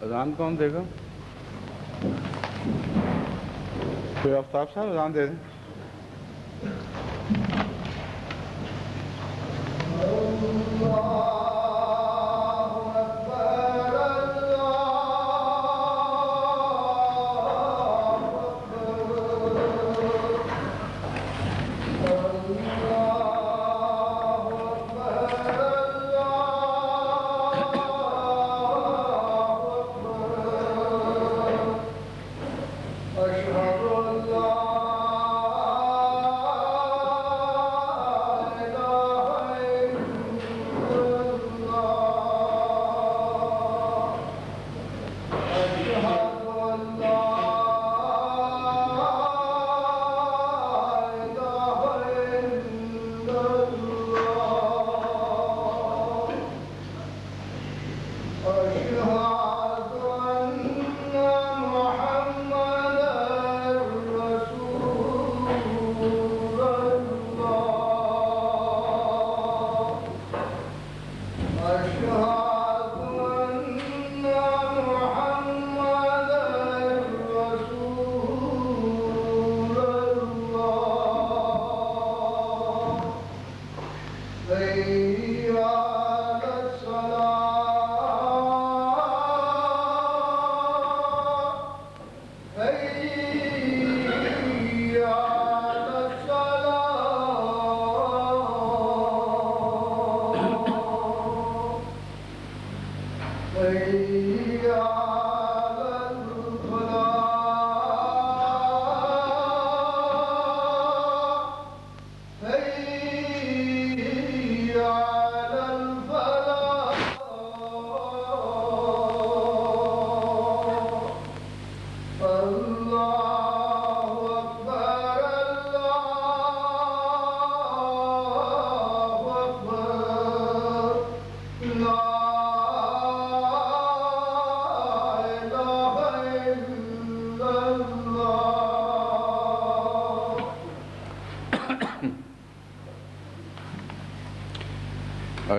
اذان کون دے گا؟ کوئی آفتاب صاحب اذان دے دیں.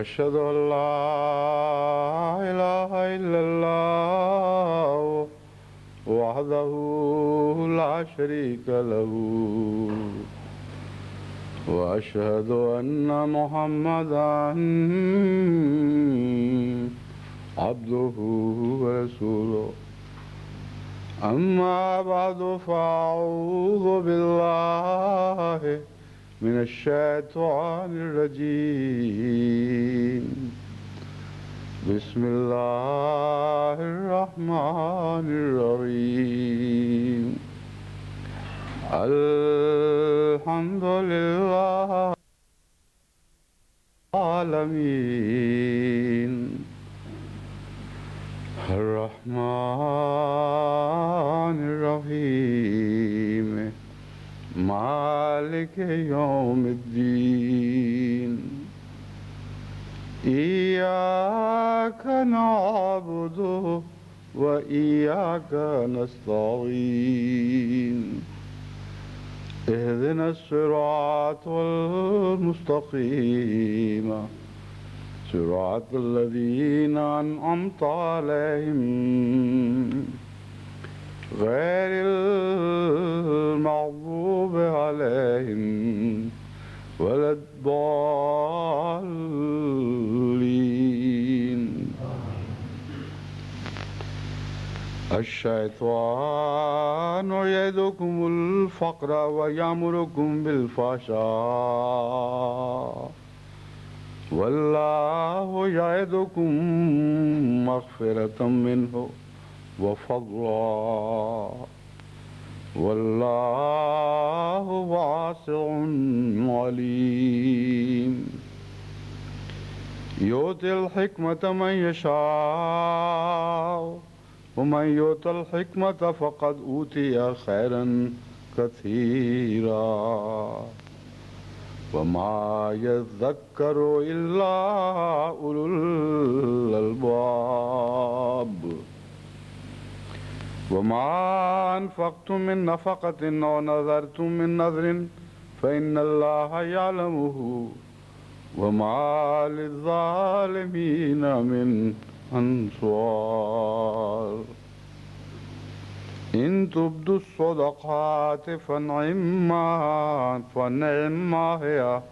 أشهد أن لا إله إلا الله وحده لا شريك له وأشهد أن محمدا عبده ورسوله أما بعد فأعوذ بالله من الشيطان الرجيم بسم الله الرحمن الرحيم الحمد لله العالمين الرحمن الرحيم مالك يوم الدين إياك نعبد وإياك نستعين اهدنا الصراط المستقيم صراط الذين أنعمت عليهم غير المغضوب عليهم ولا الضالين. الشيطان يعدكم الفقر ويأمركم بالفحشاء والله يعدكم مغفرة منه وفضلا والله واسع عليم. يؤتي الحكمة من يشاء ومن يؤت الحكمة فقد أوتي خيرا كثيرا وما يذكر إلا أولو الألباب. وما أنفقتم من نفقة أو نذرتم من نذر فإن الله يعلمه وما للظالمين من أنصار إن تبدوا الصدقات فنعما هي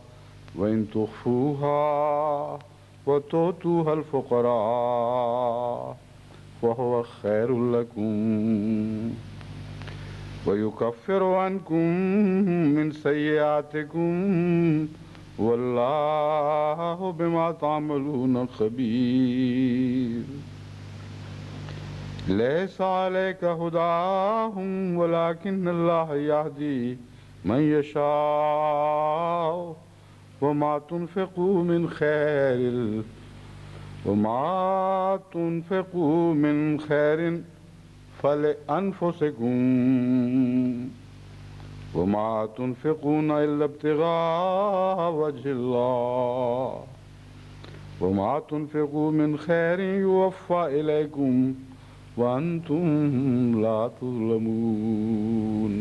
وإن تخفوها وتؤتوها الفقراء فهو خير لكم ويكفر عنكم من سيئاتكم والله بما تعملون خبير ليس عليك هداهم ولكن الله يهدي من يشاء وما تنفقوا من خير فلأنفسكم وما تنفقون إلا ابتغاء وجه الله وما تنفقوا من خير يوفى إليكم وأنتم لا تظلمون.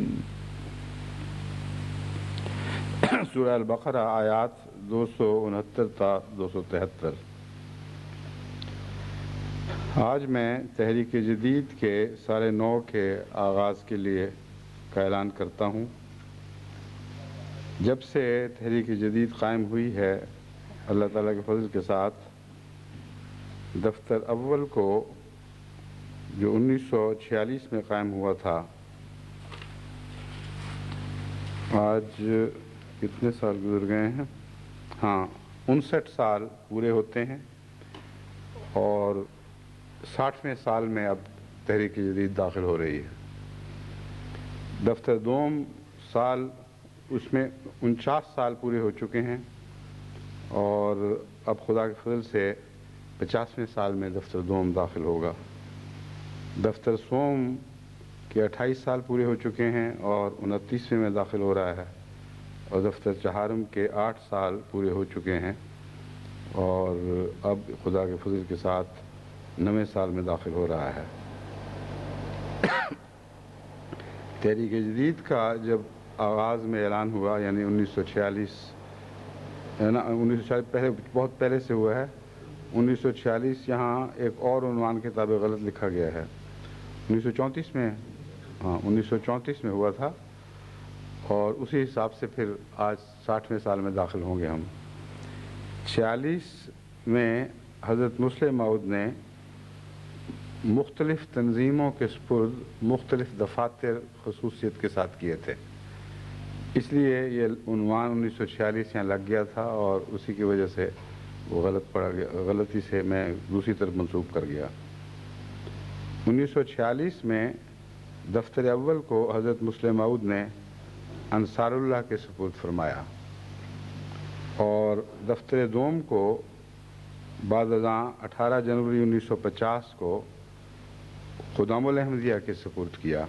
سورہ البقرہ آیات 269 تا 273. آج میں تحریک جدید کے سال نو کے آغاز کے لیے کا اعلان کرتا ہوں. جب سے تحریک جدید قائم ہوئی ہے اللہ تعالیٰ کے فضل کے ساتھ دفتر اول کو جو 1946 میں قائم ہوا تھا، آج کتنے سال گزر گئے ہیں؟ 59 سال پورے ہوتے ہیں اور 60ویں سال میں اب تحریک جدید داخل ہو رہی ہے. دفتر دوم سال اس میں 49 سال پورے ہو چکے ہیں اور اب خدا کے فضل سے 50ویں سال میں دفتر دوم داخل ہوگا. دفتر سوم کے 28 سال پورے ہو چکے ہیں اور 29ویں میں داخل ہو رہا ہے اور دفتر چہارم کے 8 سال پورے ہو چکے ہیں اور اب خدا کے فضل کے ساتھ 9ویں سال میں داخل ہو رہا ہے. تحریک جدید کا جب آغاز میں اعلان ہوا یعنی 1946 پہلے بہت پہلے سے ہوا ہے. 1946 یہاں ایک اور عنوان کے تابع غلط لکھا گیا ہے. 1934 میں ہوا تھا اور اسی حساب سے پھر آج 60ویں سال میں داخل ہوں گے ہم. 46 میں حضرت مسلم موعود نے مختلف تنظیموں کے سپرد مختلف دفاتر خصوصیت کے ساتھ کیے تھے، اس لیے یہ عنوان 1946 یہاں لگ گیا تھا اور اسی کی وجہ سے وہ غلطی سے میں دوسری طرف منسوب کر گیا. 1946 میں دفتر اول کو حضرت مسلم موعود نے انصار اللہ کے سپرد فرمایا اور دفتر دوم کو بعد ازاں 18 جنوری 1950 کو خدام الاحمدیہ کے سپرد کیا.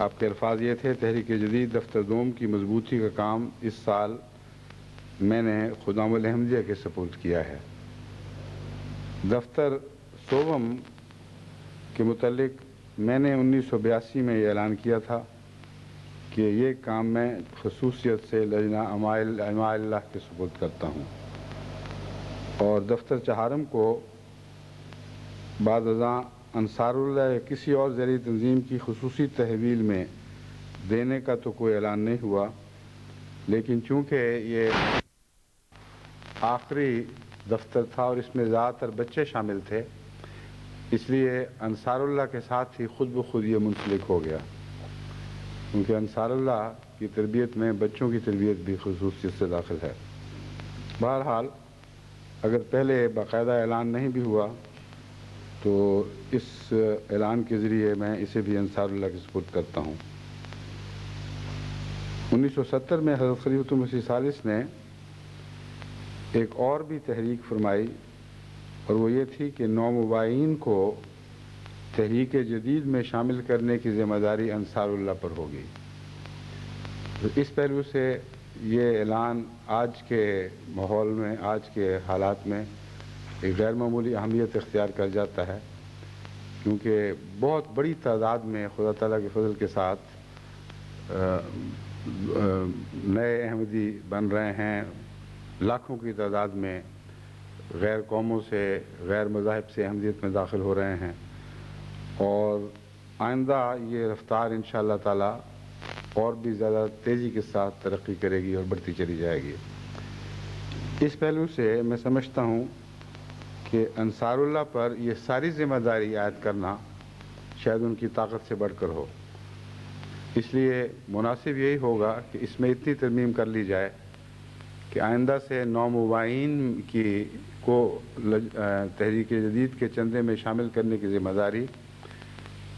آپ کے الفاظ یہ تھے: تحریک جدید دفتر دوم کی مضبوطی کا کام اس سال میں نے خدام الاحمدیہ کے سپرد کیا ہے. دفتر سوم کے متعلق میں نے 1982 میں یہ اعلان کیا تھا کہ یہ کام میں خصوصیت سے لجنہ اماء اللہ کے سپرد کرتا ہوں اور دفتر چہارم کو بعد ازاں انصار اللہ یا کسی اور ذریعہ تنظیم کی خصوصی تحویل میں دینے کا تو کوئی اعلان نہیں ہوا، لیکن چونکہ یہ آخری دفتر تھا اور اس میں زیادہ تر بچے شامل تھے اس لیے انصار اللہ کے ساتھ ہی خود بخود یہ منسلک ہو گیا، کیونکہ انصار اللہ کی تربیت میں بچوں کی تربیت بھی خصوصیت سے داخل ہے. بہرحال اگر پہلے باقاعدہ اعلان نہیں بھی ہوا تو اس اعلان کے ذریعے میں اسے بھی انصار اللہ کے سپرد کرتا ہوں. 1970 میں حضرت خلیفۃ المسیح ثالث نے ایک اور بھی تحریک فرمائی اور وہ یہ تھی کہ نومبائین کو تحریک جدید میں شامل کرنے کی ذمہ داری انصار اللہ پر ہوگی. تو اس پہلو سے یہ اعلان آج کے ماحول میں، آج کے حالات میں ایک غیر معمولی اہمیت اختیار کر جاتا ہے، کیونکہ بہت بڑی تعداد میں خدا تعالیٰ کے فضل کے ساتھ نئے احمدی بن رہے ہیں. لاکھوں کی تعداد میں غیر قوموں سے، غیر مذاہب سے احمدیت میں داخل ہو رہے ہیں، اور آئندہ یہ رفتار انشاءاللہ تعالی اور بھی زیادہ تیزی کے ساتھ ترقی کرے گی اور بڑھتی چلی جائے گی۔ اس پہلو سے میں سمجھتا ہوں کہ انصار اللہ پر یہ ساری ذمہ داری عائد کرنا شاید ان کی طاقت سے بڑھ کر ہو، اس لیے مناسب یہی ہوگا کہ اس میں اتنی ترمیم کر لی جائے کہ آئندہ سے نومبائین کو تحریک جدید کے چندے میں شامل کرنے کی ذمہ داری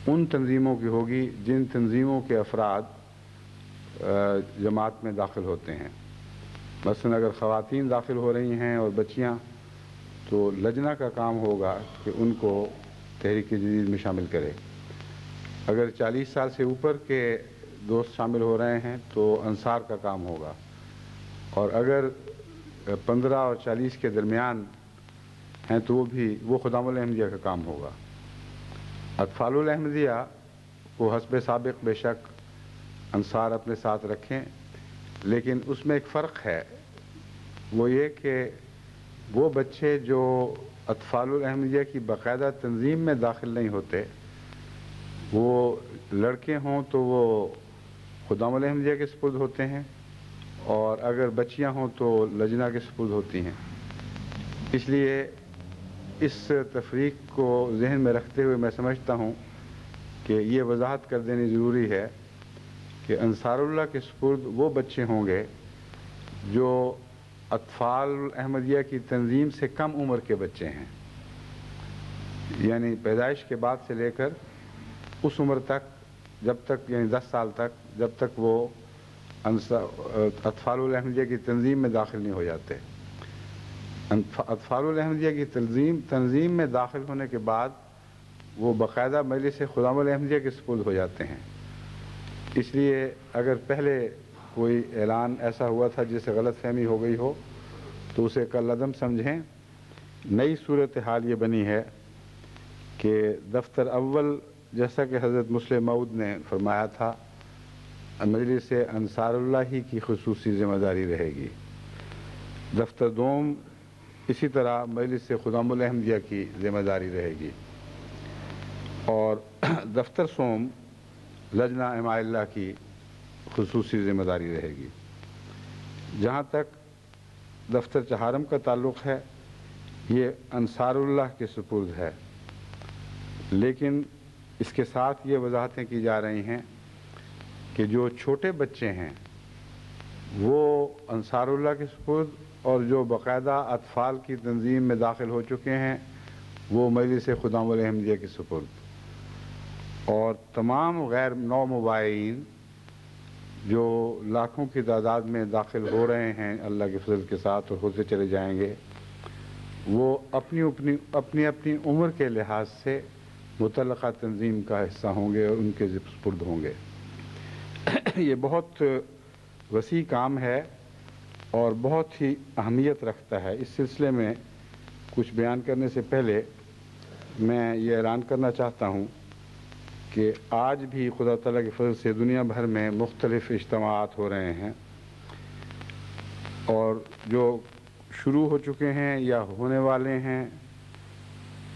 ان تنظیموں کی ہوگی جن تنظیموں کے افراد جماعت میں داخل ہوتے ہیں۔ مثلا اگر خواتین داخل ہو رہی ہیں اور بچیاں، تو لجنہ کا کام ہوگا کہ ان کو تحریک جدید میں شامل کرے۔ اگر 40 سال سے اوپر کے دوست شامل ہو رہے ہیں تو انصار کا کام ہوگا، اور اگر 15 اور 40 کے درمیان ہیں تو وہ خدام الاحمدیہ کا کام ہوگا۔ اطفال الاحمدیہ کو حسب سابق بے شک انصار اپنے ساتھ رکھیں، لیکن اس میں ایک فرق ہے، وہ یہ کہ وہ بچے جو اطفال الاحمدیہ کی باقاعدہ تنظیم میں داخل نہیں ہوتے، وہ لڑکے ہوں تو وہ خدام الاحمدیہ کے سپرد ہوتے ہیں، اور اگر بچیاں ہوں تو لجنہ کے سپرد ہوتی ہیں۔ اس لیے اس تفریق کو ذہن میں رکھتے ہوئے میں سمجھتا ہوں کہ یہ وضاحت کر دینی ضروری ہے کہ انصار اللہ کے سپرد وہ بچے ہوں گے جو اطفال احمدیہ کی تنظیم سے کم عمر کے بچے ہیں، یعنی پیدائش کے بعد سے لے کر اس عمر تک، جب تک یعنی 10 سال تک، جب تک وہ اطفال الاحمدیہ کی تنظیم میں داخل نہیں ہو جاتے۔ اطفال الاحمدیہ کی تنظیم میں داخل ہونے کے بعد وہ باقاعدہ مجلس خدام الاحمدیہ کے سپرد ہو جاتے ہیں۔ اس لیے اگر پہلے کوئی اعلان ایسا ہوا تھا جس سے غلط فہمی ہو گئی ہو تو اسے کالعدم سمجھیں۔ نئی صورتحال یہ بنی ہے کہ دفتر اول، جیسا کہ حضرت مسلم موعود نے فرمایا تھا، مجلس انصار اللہ ہی کی خصوصی ذمہ داری رہے گی۔ دفتر دوم اسی طرح مجلس خدام الاحمدیہ کی ذمہ داری رہے گی، اور دفتر سوم لجنہ اماء اللہ کی خصوصی ذمہ داری رہے گی۔ جہاں تک دفتر چہارم کا تعلق ہے، یہ انصار اللہ کے سپرد ہے، لیکن اس کے ساتھ یہ وضاحتیں کی جا رہی ہیں کہ جو چھوٹے بچے ہیں وہ انصار اللہ کے سپرد، اور جو باقاعدہ اطفال کی تنظیم میں داخل ہو چکے ہیں وہ مجلس خدام الاحمدیہ کے سپرد، اور تمام غیر نو مباین جو لاکھوں کی تعداد میں داخل ہو رہے ہیں اللہ کے فضل کے ساتھ اور ہوتے چلے جائیں گے، وہ اپنی اپنی عمر کے لحاظ سے متعلقہ تنظیم کا حصہ ہوں گے اور ان کے سپرد ہوں گے۔ یہ بہت وسیع کام ہے اور بہت ہی اہمیت رکھتا ہے۔ اس سلسلے میں کچھ بیان کرنے سے پہلے میں یہ اعلان کرنا چاہتا ہوں کہ آج بھی خدا تعالیٰ کے فضل سے دنیا بھر میں مختلف اجتماعات ہو رہے ہیں، اور جو شروع ہو چکے ہیں یا ہونے والے ہیں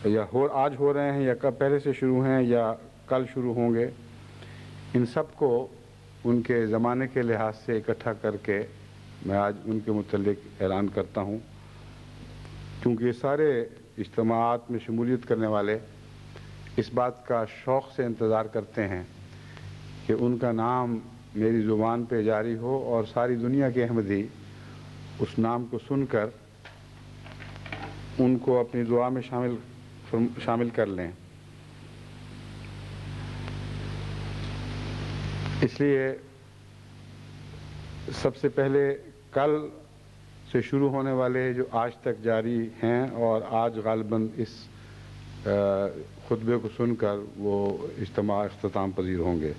یا آج ہو رہے ہیں یا پہلے سے شروع ہیں یا کل شروع ہوں گے، ان سب کو ان کے زمانے کے لحاظ سے اکٹھا کر کے میں آج ان کے متعلق اعلان کرتا ہوں، کیونکہ یہ سارے اجتماعات میں شمولیت کرنے والے اس بات کا شوق سے انتظار کرتے ہیں کہ ان کا نام میری زبان پہ جاری ہو اور ساری دنیا کے احمدی اس نام کو سن کر ان کو اپنی دعا میں شامل کر لیں۔ اس لیے سب سے پہلے کل سے شروع ہونے والے جو آج تک جاری ہیں، اور آج غالباً اس خطبے کو سن کر وہ اجتماع اختتام پذیر ہوں گے۔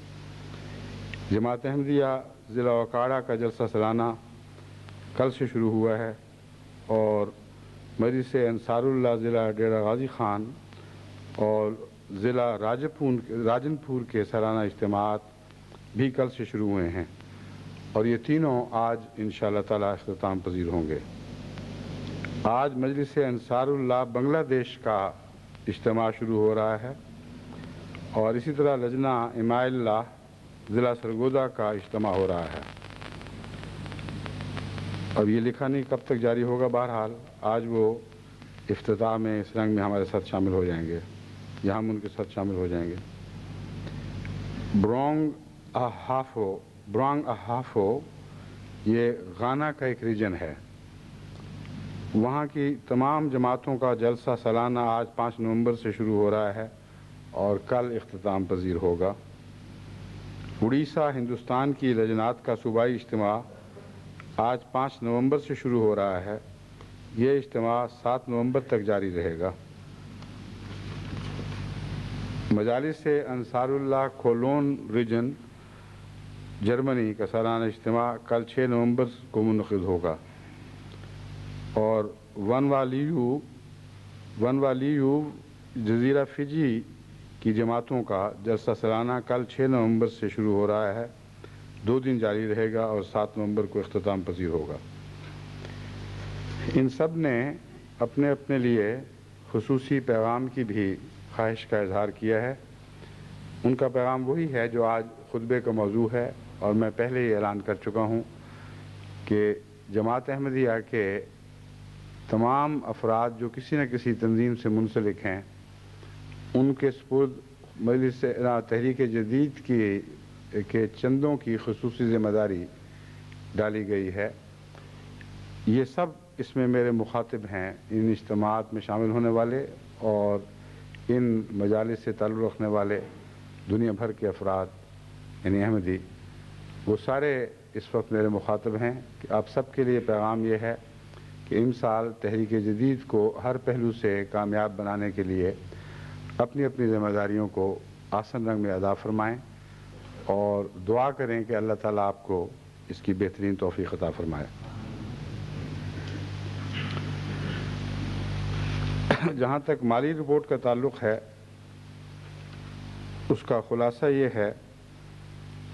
جماعت احمدیہ ضلع اوکاڑہ کا جلسہ سالانہ کل سے شروع ہوا ہے، اور مجلس انصار اللہ ضلع ڈیرہ غازی خان اور ضلع راجن پور کے سالانہ اجتماعات بھی کل سے شروع ہوئے ہیں، اور یہ تینوں آج انشاءاللہ تعالی اختتام پذیر ہوں گے۔ آج مجلس انصار اللہ بنگلہ دیش کا اجتماع شروع ہو رہا ہے اور اسی طرح لجنہ اماء اللہ ضلع سرگودا کا اجتماع ہو رہا ہے. اب یہ لکھا نہیں کب تک جاری ہوگا. بہرحال آج وہ افتتاح میں اس رنگ میں ہمارے ساتھ شامل ہو جائیں گے یا ہم ان کے ساتھ شامل ہو جائیں گے. برانگ اہافو یہ غانا کا ایک ریجن ہے. وہاں کی تمام جماعتوں کا جلسہ سالانہ آج 5 نومبر سے شروع ہو رہا ہے اور کل اختتام پذیر ہوگا. اڑیسہ ہندوستان کی لجنات کا صوبائی اجتماع آج 5 نومبر سے شروع ہو رہا ہے. یہ اجتماع 7 نومبر تک جاری رہے گا. مجالس انصار اللہ کولون ریجن جرمنی کا سالانہ اجتماع کل 6 نومبر کو منعقد ہوگا اور ونوالیو جزیرہ فجی کی جماعتوں کا جلسہ سالانہ کل 6 نومبر سے شروع ہو رہا ہے. 2 دن جاری رہے گا اور 7 نومبر کو اختتام پذیر ہوگا. ان سب نے اپنے اپنے لیے خصوصی پیغام کی بھی خواہش کا اظہار کیا ہے. ان کا پیغام وہی ہے جو آج خطبے کا موضوع ہے اور میں پہلے ہی اعلان کر چکا ہوں کہ جماعت احمدیہ کے تمام افراد جو کسی نہ کسی تنظیم سے منسلک ہیں ان کے سپرد مجلس تحریک جدید کے چندوں کی خصوصی ذمہ داری ڈالی گئی ہے. یہ سب اس میں میرے مخاطب ہیں، ان اجتماعات میں شامل ہونے والے اور ان مجالس سے تعلق رکھنے والے دنیا بھر کے افراد یعنی احمدی، وہ سارے اس وقت میرے مخاطب ہیں کہ آپ سب کے لیے پیغام یہ ہے کہ ان سال تحریک جدید کو ہر پہلو سے کامیاب بنانے کے لیے اپنی اپنی ذمہ داریوں کو آسن رنگ میں ادا فرمائیں اور دعا کریں کہ اللہ تعالیٰ آپ کو اس کی بہترین توفیق عطا فرمائے. جہاں تک مالی رپورٹ کا تعلق ہے اس کا خلاصہ یہ ہے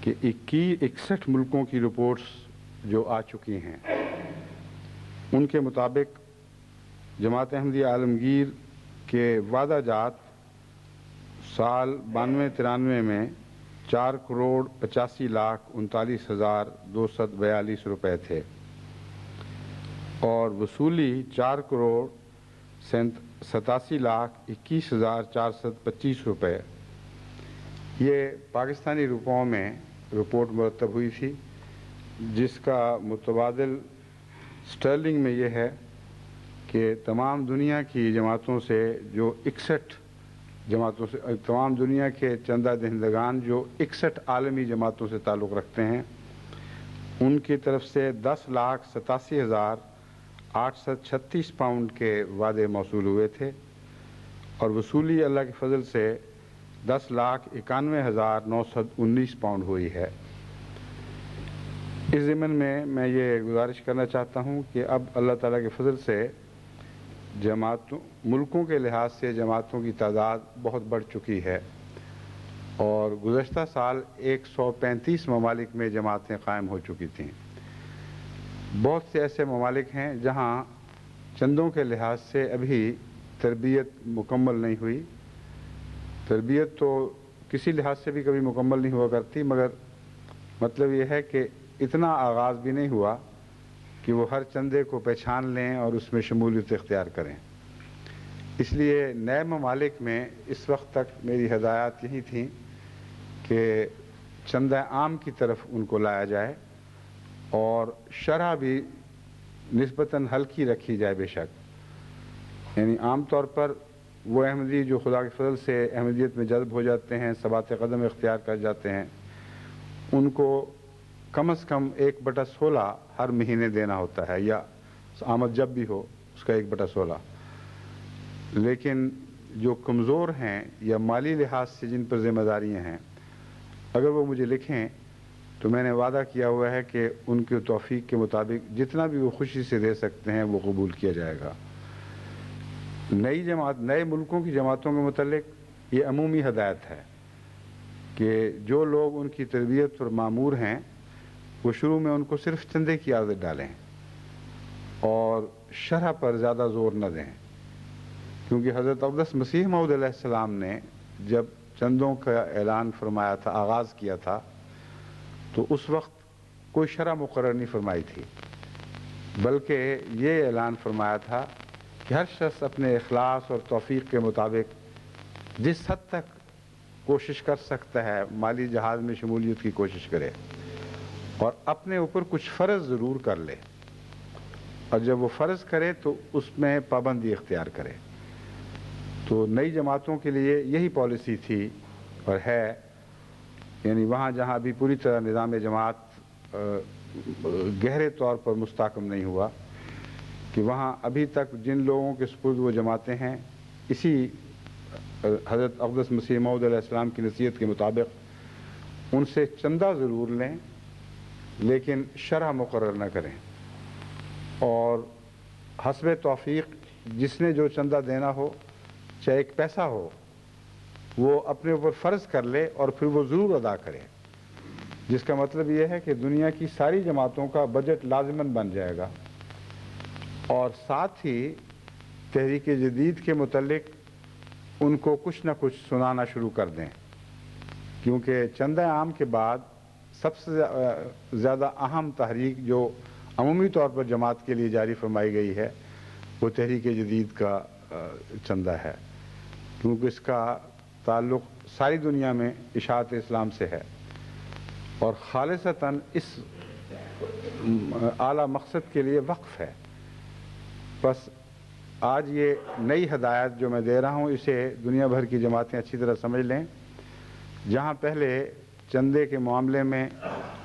کہ 61 ملکوں کی رپورٹس جو آ چکی ہیں ان کے مطابق جماعت احمدیہ عالمگیر کے وعدہ جات سال 92-93 میں 4,85,39,242 روپے تھے اور وصولی 4,87,21,425 روپے. یہ پاکستانی روپوں میں رپورٹ مرتب ہوئی تھی جس کا متبادل سٹرلنگ میں یہ ہے کہ تمام دنیا کی جماعتوں سے جو 61 جماعتوں سے تمام دنیا کے چندہ دہندگان جو 61 عالمی جماعتوں سے تعلق رکھتے ہیں ان کی طرف سے 10,87,836 پاؤنڈ کے وعدے موصول ہوئے تھے اور وصولی اللہ کے فضل سے 10,91,919 پاؤنڈ ہوئی ہے. اس ضمن میں یہ گزارش کرنا چاہتا ہوں کہ اب اللہ تعالیٰ کے فضل سے ملکوں کے لحاظ سے جماعتوں کی تعداد بہت بڑھ چکی ہے اور گزشتہ سال 135 ممالک میں جماعتیں قائم ہو چکی تھیں. بہت سے ایسے ممالک ہیں جہاں چندوں کے لحاظ سے ابھی تربیت مکمل نہیں ہوئی. تربیت تو کسی لحاظ سے بھی کبھی مکمل نہیں ہوا کرتی، مگر مطلب یہ ہے کہ اتنا آغاز بھی نہیں ہوا کہ وہ ہر چندے کو پہچان لیں اور اس میں شمولیت اختیار کریں. اس لیے نئے ممالک میں اس وقت تک میری ہدایات یہی تھیں کہ چندہ عام کی طرف ان کو لایا جائے اور شرح بھی نسبتاً ہلکی رکھی جائے. بے شک یعنی عام طور پر وہ احمدی جو خدا کے فضل سے احمدیت میں جذب ہو جاتے ہیں، ثبات قدم اختیار کر جاتے ہیں، ان کو کم از کم 1/16 ہر مہینے دینا ہوتا ہے یا آمد جب بھی ہو اس کا 1/16. لیکن جو کمزور ہیں یا مالی لحاظ سے جن پر ذمہ داریاں ہیں اگر وہ مجھے لکھیں تو میں نے وعدہ کیا ہوا ہے کہ ان کی توفیق کے مطابق جتنا بھی وہ خوشی سے دے سکتے ہیں وہ قبول کیا جائے گا. نئے ملکوں کی جماعتوں کے متعلق یہ عمومی ہدایت ہے کہ جو لوگ ان کی تربیت پر مامور ہیں وہ شروع میں ان کو صرف چندے کی عادت ڈالیں اور شرح پر زیادہ زور نہ دیں، کیونکہ حضرت اقدس مسیح موعود علیہ السلام نے جب چندوں کا اعلان فرمایا تھا، آغاز کیا تھا، تو اس وقت کوئی شرح مقرر نہیں فرمائی تھی، بلکہ یہ اعلان فرمایا تھا کہ ہر شخص اپنے اخلاص اور توفیق کے مطابق جس حد تک کوشش کر سکتا ہے مالی جہاز میں شمولیت کی کوشش کرے، اور اپنے اوپر کچھ فرض ضرور کر لے، اور جب وہ فرض کرے تو اس میں پابندی اختیار کرے۔ تو نئی جماعتوں کے لیے یہی پالیسی تھی اور ہے، یعنی وہاں جہاں ابھی پوری طرح نظام جماعت گہرے طور پر مستحکم نہیں ہوا، کہ وہاں ابھی تک جن لوگوں کے سپرد وہ جماعتیں ہیں، اسی حضرت اقدس مسیح موعود علیہ السلام کی نصیحت کے مطابق ان سے چندہ ضرور لیں، لیکن شرح مقرر نہ کریں، اور حسب توفیق جس نے جو چندہ دینا ہو، چاہے ایک پیسہ ہو، وہ اپنے اوپر فرض کر لے اور پھر وہ ضرور ادا کرے، جس کا مطلب یہ ہے کہ دنیا کی ساری جماعتوں کا بجٹ لازماً بن جائے گا، اور ساتھ ہی تحریک جدید کے متعلق ان کو کچھ نہ کچھ سنانا شروع کر دیں، کیونکہ چندہ عام کے بعد سب سے زیادہ اہم تحریک جو عمومی طور پر جماعت کے لیے جاری فرمائی گئی ہے، وہ تحریک جدید کا چندہ ہے، کیونکہ اس کا تعلق ساری دنیا میں اشاعت اسلام سے ہے، اور خالصتاً اس اعلیٰ مقصد کے لیے وقف ہے۔ بس آج یہ نئی ہدایت جو میں دے رہا ہوں، اسے دنیا بھر کی جماعتیں اچھی طرح سمجھ لیں۔ جہاں پہلے چندے کے معاملے میں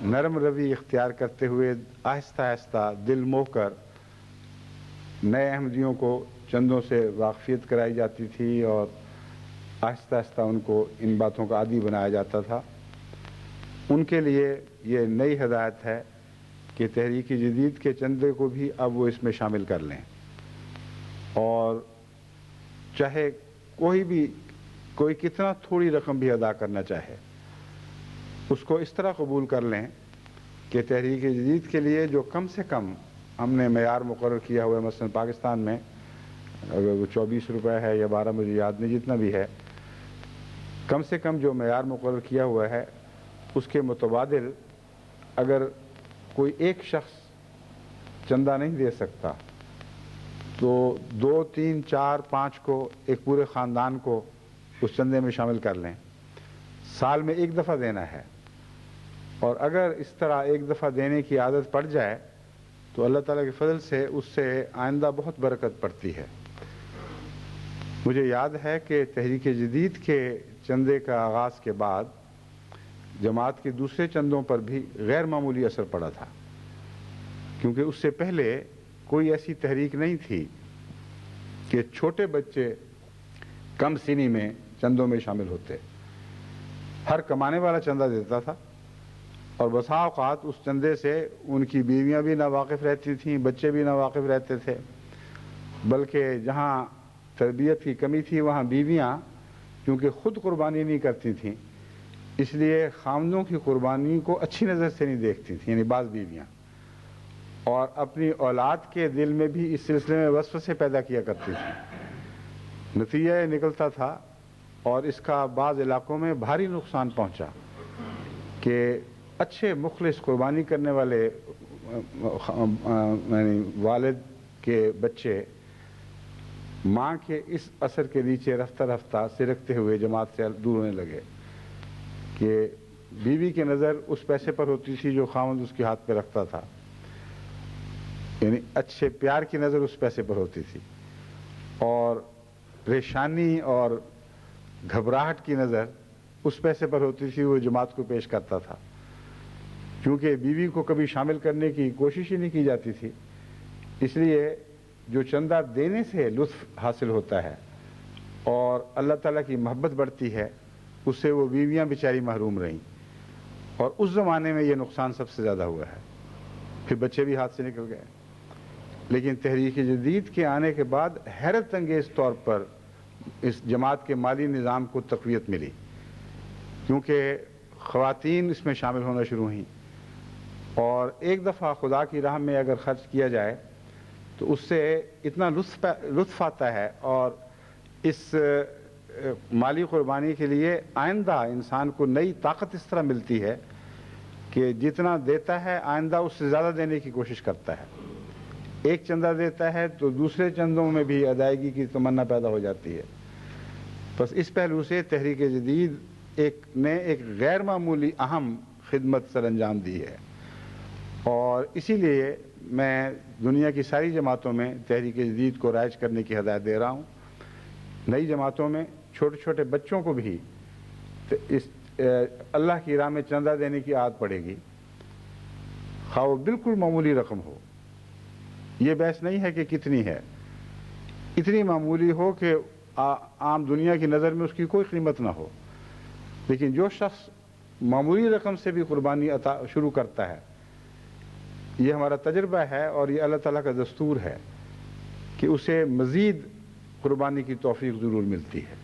نرم روی اختیار کرتے ہوئے آہستہ آہستہ دل موہ کر نئے احمدیوں کو چندوں سے واقفیت کرائی جاتی تھی، اور آہستہ آہستہ ان کو ان باتوں کا عادی بنایا جاتا تھا، ان کے لیے یہ نئی ہدایت ہے کہ تحریک جدید کے چندے کو بھی اب وہ اس میں شامل کر لیں، اور چاہے کوئی کتنا تھوڑی رقم بھی ادا کرنا چاہے، اس کو اس طرح قبول کر لیں کہ تحریک جدید کے لیے جو کم سے کم ہم نے معیار مقرر کیا ہوا ہے، مثلا پاکستان میں اگر وہ 24 روپے ہے یا 12، مجھے یاد نہیں، جتنا بھی ہے، کم سے کم جو معیار مقرر کیا ہوا ہے، اس کے متبادل اگر کوئی ایک شخص چندہ نہیں دے سکتا، تو 2، 3، 4، 5 کو، ایک پورے خاندان کو اس چندے میں شامل کر لیں۔ سال میں ایک دفعہ دینا ہے، اور اگر اس طرح ایک دفعہ دینے کی عادت پڑ جائے تو اللہ تعالیٰ کے فضل سے اس سے آئندہ بہت برکت پڑتی ہے۔ مجھے یاد ہے کہ تحریک جدید کے چندے کا آغاز کے بعد جماعت کے دوسرے چندوں پر بھی غیر معمولی اثر پڑا تھا، کیونکہ اس سے پہلے کوئی ایسی تحریک نہیں تھی کہ چھوٹے بچے کم سنی میں چندوں میں شامل ہوتے۔ ہر کمانے والا چندہ دیتا تھا، اور بسا اوقات اس چندے سے ان کی بیویاں بھی ناواقف رہتی تھیں، بچے بھی ناواقف رہتے تھے، بلکہ جہاں تربیت کی کمی تھی وہاں بیویاں کیونکہ خود قربانی نہیں کرتی تھیں، اس لیے خاوندوں کی قربانی کو اچھی نظر سے نہیں دیکھتی تھیں، یعنی بعض بیویاں، اور اپنی اولاد کے دل میں بھی اس سلسلے میں وسوسے پیدا کیا کرتی تھیں۔ نتیجہ یہ نکلتا تھا، اور اس کا بعض علاقوں میں بھاری نقصان پہنچا، کہ اچھے مخلص قربانی کرنے والے یعنی والد کے بچے ماں کے اس اثر کے نیچے رفتہ رفتہ سرکتے ہوئے جماعت سے دور ہونے لگے، کہ بیوی کی نظر اس پیسے پر ہوتی تھی جو خاوند اس کے ہاتھ پہ رکھتا تھا، یعنی اچھے پیار کی نظر اس پیسے پر ہوتی تھی، اور پریشانی اور گھبراہٹ کی نظر اس پیسے پر ہوتی تھی وہ جماعت کو پیش کرتا تھا، کیونکہ بیوی کو کبھی شامل کرنے کی کوشش ہی نہیں کی جاتی تھی۔ اس لیے جو چندہ دینے سے لطف حاصل ہوتا ہے اور اللہ تعالیٰ کی محبت بڑھتی ہے، اس سے وہ بیویاں بیچاری محروم رہیں، اور اس زمانے میں یہ نقصان سب سے زیادہ ہوا ہے، پھر بچے بھی ہاتھ سے نکل گئے۔ لیکن تحریک جدید کے آنے کے بعد حیرت انگیز طور پر اس جماعت کے مالی نظام کو تقویت ملی، کیونکہ خواتین اس میں شامل ہونا شروع ہوئیں، اور ایک دفعہ خدا کی راہ میں اگر خرچ کیا جائے تو اس سے اتنا لطف آتا ہے، اور اس مالی قربانی کے لیے آئندہ انسان کو نئی طاقت اس طرح ملتی ہے کہ جتنا دیتا ہے آئندہ اس سے زیادہ دینے کی کوشش کرتا ہے۔ ایک چندہ دیتا ہے تو دوسرے چندوں میں بھی ادائیگی کی تمنا پیدا ہو جاتی ہے۔ بس اس پہلو سے تحریک جدید نے ایک غیر معمولی اہم خدمت سر انجام دی ہے، اور اسی لیے میں دنیا کی ساری جماعتوں میں تحریک جدید کو رائج کرنے کی ہدایت دے رہا ہوں۔ نئی جماعتوں میں چھوٹے چھوٹے بچوں کو بھی اس اللہ کی راہ میں چندہ دینے کی عادت پڑے گی، خواہ وہ بالکل معمولی رقم ہو۔ یہ بحث نہیں ہے کہ کتنی ہے، اتنی معمولی ہو کہ عام دنیا کی نظر میں اس کی کوئی قیمت نہ ہو، لیکن جو شخص معمولی رقم سے بھی قربانی عطا شروع کرتا ہے، یہ ہمارا تجربہ ہے اور یہ اللہ تعالیٰ کا دستور ہے کہ اسے مزید قربانی کی توفیق ضرور ملتی ہے،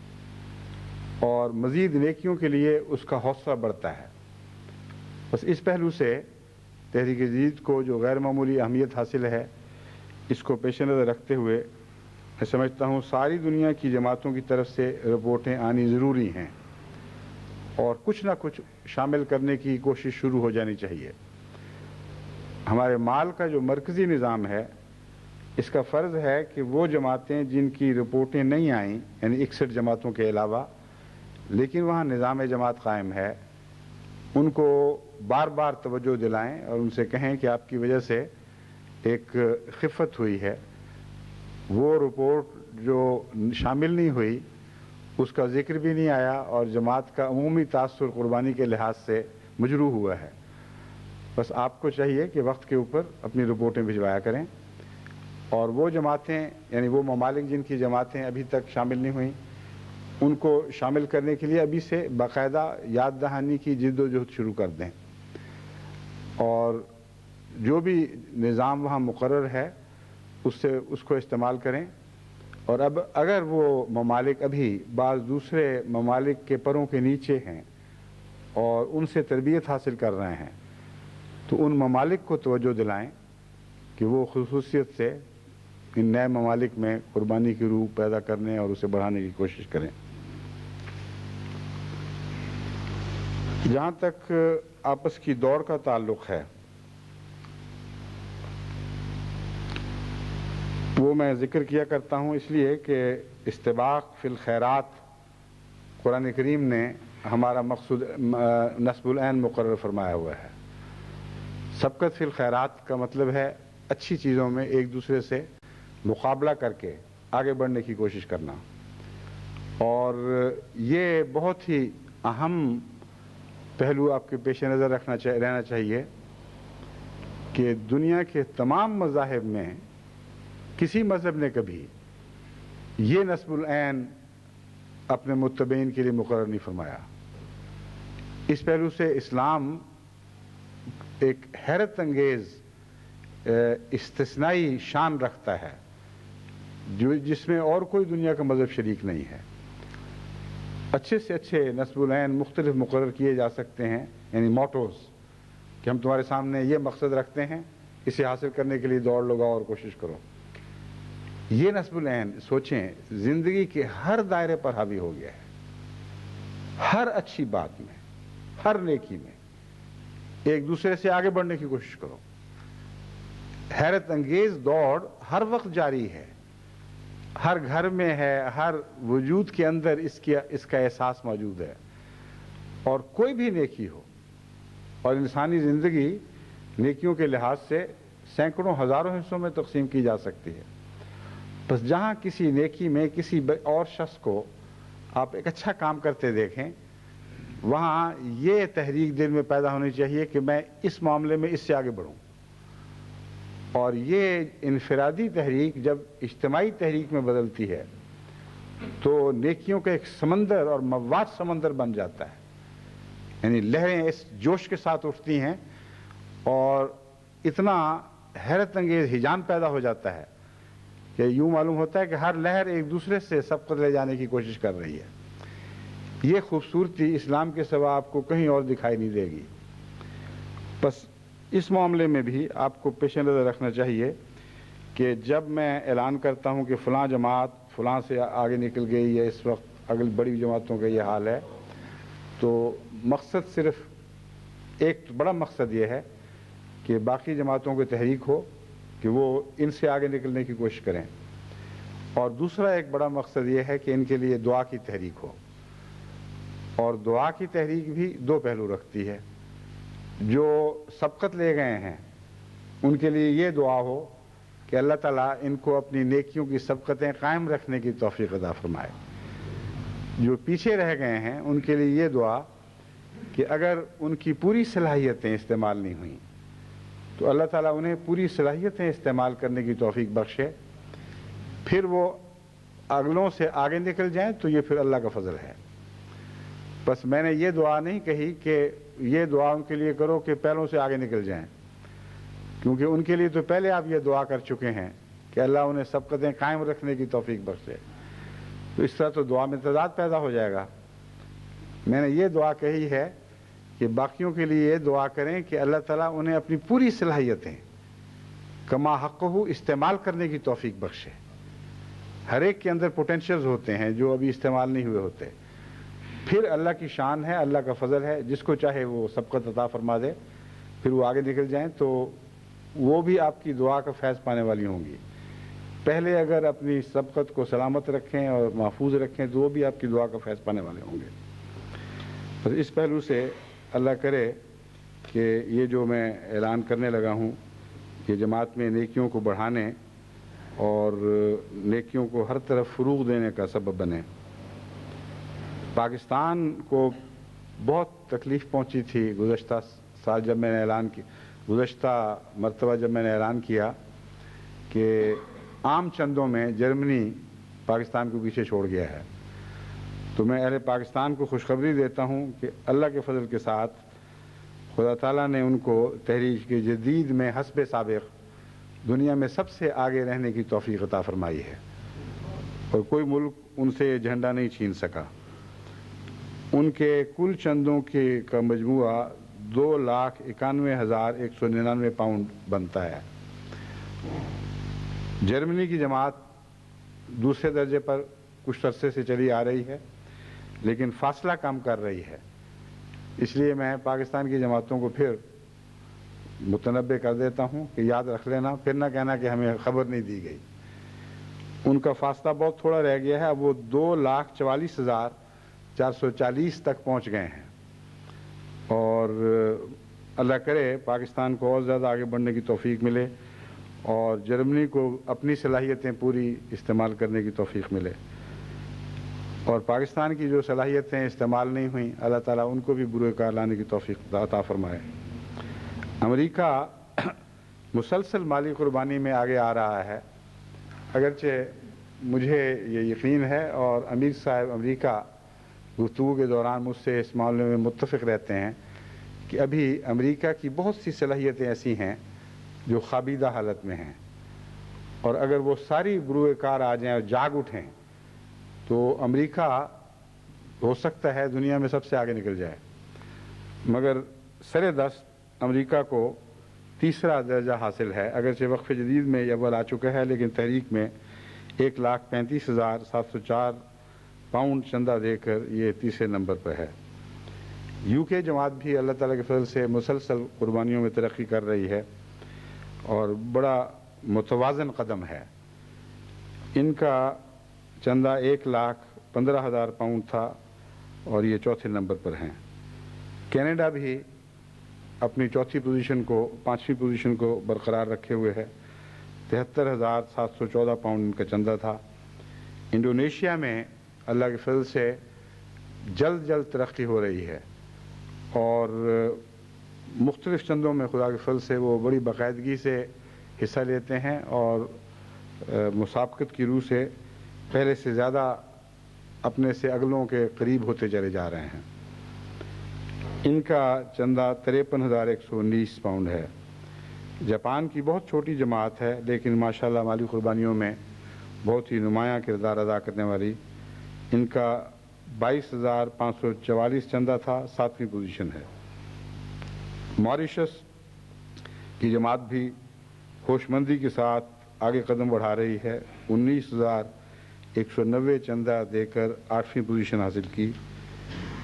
اور مزید نیکیوں کے لیے اس کا حوصلہ بڑھتا ہے۔ بس اس پہلو سے تحریک جدید کو جو غیر معمولی اہمیت حاصل ہے، اس کو پیش نظر رکھتے ہوئے میں سمجھتا ہوں ساری دنیا کی جماعتوں کی طرف سے رپورٹیں آنی ضروری ہیں، اور کچھ نہ کچھ شامل کرنے کی کوشش شروع ہو جانی چاہیے۔ ہمارے مال کا جو مرکزی نظام ہے، اس کا فرض ہے کہ وہ جماعتیں جن کی رپورٹیں نہیں آئیں، یعنی 61 جماعتوں کے علاوہ، لیکن وہاں نظام جماعت قائم ہے، ان کو بار بار توجہ دلائیں اور ان سے کہیں کہ آپ کی وجہ سے ایک خفت ہوئی ہے، وہ رپورٹ جو شامل نہیں ہوئی اس کا ذکر بھی نہیں آیا، اور جماعت کا عمومی تاثر قربانی کے لحاظ سے مجروح ہوا ہے۔ بس آپ کو چاہیے کہ وقت کے اوپر اپنی رپورٹیں بھجوایا کریں، اور وہ جماعتیں یعنی وہ ممالک جن کی جماعتیں ابھی تک شامل نہیں ہوئیں، ان کو شامل کرنے کے لیے ابھی سے باقاعدہ یاد دہانی کی جد و جہد شروع کر دیں، اور جو بھی نظام وہاں مقرر ہے اس کو استعمال کریں۔ اور اب اگر وہ ممالک ابھی بعض دوسرے ممالک کے پروں کے نیچے ہیں اور ان سے تربیت حاصل کر رہے ہیں، تو ان ممالک کو توجہ دلائیں کہ وہ خصوصیت سے ان نئے ممالک میں قربانی کی روح پیدا کرنے اور اسے بڑھانے کی کوشش کریں۔ جہاں تک آپس کی دوڑ کا تعلق ہے، وہ میں ذکر کیا کرتا ہوں اس لیے کہ استباق فی الخیرات قرآن کریم نے ہمارا مقصود نصب العین مقرر فرمایا ہوا ہے۔ سبقت فی الخیرات کا مطلب ہے اچھی چیزوں میں ایک دوسرے سے مقابلہ کر کے آگے بڑھنے کی کوشش کرنا، اور یہ بہت ہی اہم پہلو آپ کے پیش نظر رہنا چاہیے کہ دنیا کے تمام مذاہب میں کسی مذہب نے کبھی یہ نصب العین اپنے متبعین کے لیے مقرر نہیں فرمایا۔ اس پہلو سے اسلام ایک حیرت انگیز استثنائی شان رکھتا ہے جس میں اور کوئی دنیا کا مذہب شریک نہیں ہے۔ اچھے سے اچھے نصب العین مختلف مقرر کیے جا سکتے ہیں، یعنی موٹوز، کہ ہم تمہارے سامنے یہ مقصد رکھتے ہیں، اسے حاصل کرنے کے لیے دوڑ لگاؤ اور کوشش کرو۔ یہ نصب العین سوچیں زندگی کے ہر دائرے پر حاوی ہو گیا ہے، ہر اچھی بات میں، ہر نیکی میں ایک دوسرے سے آگے بڑھنے کی کوشش کرو۔ حیرت انگیز دوڑ ہر وقت جاری ہے، ہر گھر میں ہے، ہر وجود کے اندر اس کا احساس موجود ہے، اور کوئی بھی نیکی ہو، اور انسانی زندگی نیکیوں کے لحاظ سے سینکڑوں ہزاروں حصوں میں تقسیم کی جا سکتی ہے۔ بس جہاں کسی نیکی میں کسی اور شخص کو آپ ایک اچھا کام کرتے دیکھیں، وہاں یہ تحریک دل میں پیدا ہونی چاہیے کہ میں اس معاملے میں اس سے آگے بڑھوں، اور یہ انفرادی تحریک جب اجتماعی تحریک میں بدلتی ہے تو نیکیوں کا ایک سمندر اور مواد سمندر بن جاتا ہے، یعنی لہریں اس جوش کے ساتھ اٹھتی ہیں اور اتنا حیرت انگیز ہیجان پیدا ہو جاتا ہے کہ یوں معلوم ہوتا ہے کہ ہر لہر ایک دوسرے سے سبقت لے جانے کی کوشش کر رہی ہے۔ یہ خوبصورتی اسلام کے سوا آپ کو کہیں اور دکھائی نہیں دے گی۔ بس اس معاملے میں بھی آپ کو پیش نظر رکھنا چاہیے کہ جب میں اعلان کرتا ہوں کہ فلاں جماعت فلاں سے آگے نکل گئی یا اس وقت اگلی بڑی جماعتوں کا یہ حال ہے، تو مقصد صرف ایک بڑا مقصد یہ ہے کہ باقی جماعتوں کو تحریک ہو کہ وہ ان سے آگے نکلنے کی کوشش کریں، اور دوسرا ایک بڑا مقصد یہ ہے کہ ان کے لیے دعا کی تحریک ہو۔ اور دعا کی تحریک بھی دو پہلو رکھتی ہے۔ جو سبقت لے گئے ہیں ان کے لیے یہ دعا ہو کہ اللہ تعالیٰ ان کو اپنی نیکیوں کی سبقتیں قائم رکھنے کی توفیق عطا فرمائے۔ جو پیچھے رہ گئے ہیں ان کے لیے یہ دعا کہ اگر ان کی پوری صلاحیتیں استعمال نہیں ہوئیں تو اللہ تعالیٰ انہیں پوری صلاحیتیں استعمال کرنے کی توفیق بخشے، پھر وہ اگلوں سے آگے نکل جائیں تو یہ پھر اللہ کا فضل ہے۔ بس میں نے یہ دعا نہیں کہی کہ یہ دعا ان کے لیے کرو کہ پہلوں سے آگے نکل جائیں، کیونکہ ان کے لیے تو پہلے آپ یہ دعا کر چکے ہیں کہ اللہ انہیں سبقتیں قائم رکھنے کی توفیق بخشے، تو اس طرح تو دعا میں تضاد پیدا ہو جائے گا۔ میں نے یہ دعا کہی ہے کہ باقیوں کے لیے یہ دعا کریں کہ اللہ تعالیٰ انہیں اپنی پوری صلاحیتیں کما حقہ استعمال کرنے کی توفیق بخشے۔ ہر ایک کے اندر پوٹینشلز ہوتے ہیں جو ابھی استعمال نہیں ہوئے ہوتے، پھر اللہ کی شان ہے، اللہ کا فضل ہے، جس کو چاہے وہ سبقت عطا فرما دے، پھر وہ آگے نکل جائیں تو وہ بھی آپ کی دعا کا فیض پانے والی ہوں گی۔ پہلے اگر اپنی سبقت کو سلامت رکھیں اور محفوظ رکھیں تو وہ بھی آپ کی دعا کا فیض پانے والے ہوں گے۔ بس اس پہلو سے اللہ کرے کہ یہ جو میں اعلان کرنے لگا ہوں کہ جماعت میں نیکیوں کو بڑھانے اور نیکیوں کو ہر طرف فروغ دینے کا سبب بنے۔ پاکستان کو بہت تکلیف پہنچی تھی گزشتہ سال جب میں نے گزشتہ مرتبہ جب میں نے اعلان کیا کہ عام چندوں میں جرمنی پاکستان کو پیچھے چھوڑ گیا ہے، تو میں اہل پاکستان کو خوشخبری دیتا ہوں کہ اللہ کے فضل کے ساتھ خدا تعالیٰ نے ان کو تحریک جدید میں حسب سابق دنیا میں سب سے آگے رہنے کی توفیق عطا فرمائی ہے، اور کوئی ملک ان سے یہ جھنڈا نہیں چھین سکا۔ ان کے کل چندوں کا مجموعہ 2,91,199 پاؤنڈ بنتا ہے۔ جرمنی کی جماعت دوسرے درجے پر کچھ عرصے سے چلی آ رہی ہے لیکن فاصلہ کم کر رہی ہے، اس لیے میں پاکستان کی جماعتوں کو پھر متنبع کر دیتا ہوں کہ یاد رکھ لینا، پھر نہ کہنا کہ ہمیں خبر نہیں دی گئی۔ ان کا فاصلہ بہت تھوڑا رہ گیا ہے، اب وہ 2,44,440 تک پہنچ گئے ہیں، اور اللہ کرے پاکستان کو اور زیادہ آگے بڑھنے کی توفیق ملے اور جرمنی کو اپنی صلاحیتیں پوری استعمال کرنے کی توفیق ملے، اور پاکستان کی جو صلاحیتیں استعمال نہیں ہوئیں اللہ تعالیٰ ان کو بھی برے کار لانے کی توفیق عطا فرمائے۔ امریکہ مسلسل مالی قربانی میں آگے آ رہا ہے، اگرچہ مجھے یہ یقین ہے اور امیر صاحب امریکہ گفتگو کے دوران مجھ سے اس معاملے میں متفق رہتے ہیں کہ ابھی امریکہ کی بہت سی صلاحیتیں ایسی ہیں جو خوابیدہ حالت میں ہیں، اور اگر وہ ساری بروئے کار آ جائیں اور جاگ اٹھیں تو امریکہ ہو سکتا ہے دنیا میں سب سے آگے نکل جائے۔ مگر سر دست امریکہ کو تیسرا درجہ حاصل ہے، اگرچہ وقف جدید میں یہ اول آ چکا ہے لیکن تحریک میں 1,35,704 پاؤنڈ چندہ دے کر یہ تیسرے نمبر پر ہے۔ یو کے جماعت بھی اللہ تعالیٰ کے فضل سے مسلسل قربانیوں میں ترقی کر رہی ہے اور بڑا متوازن قدم ہے۔ ان کا چندہ 1,15,000 پاؤنڈ تھا اور یہ چوتھے نمبر پر ہیں۔ کینیڈا بھی اپنی پانچویں پوزیشن کو برقرار رکھے ہوئے ہے، 73,714 پاؤنڈ ان کا چندہ تھا۔ انڈونیشیا میں اللہ کے فضل سے جلد ترقی ہو رہی ہے اور مختلف چندوں میں خدا کے فضل سے وہ بڑی باقاعدگی سے حصہ لیتے ہیں اور مسابقت کی روح سے پہلے سے زیادہ اپنے سے اگلوں کے قریب ہوتے چلے جا رہے ہیں۔ ان کا چندہ 53,119 پاؤنڈ ہے۔ جاپان کی بہت چھوٹی جماعت ہے لیکن ماشاءاللہ مالی قربانیوں میں بہت ہی نمایاں کردار ادا کرنے والی، ان کا 22,544 چندہ تھا، 7ویں پوزیشن ہے۔ ماریشس کی جماعت بھی ہوش مندی کے ساتھ آگے قدم بڑھا رہی ہے، 19,190 چندہ دے کر 8ویں پوزیشن حاصل کی۔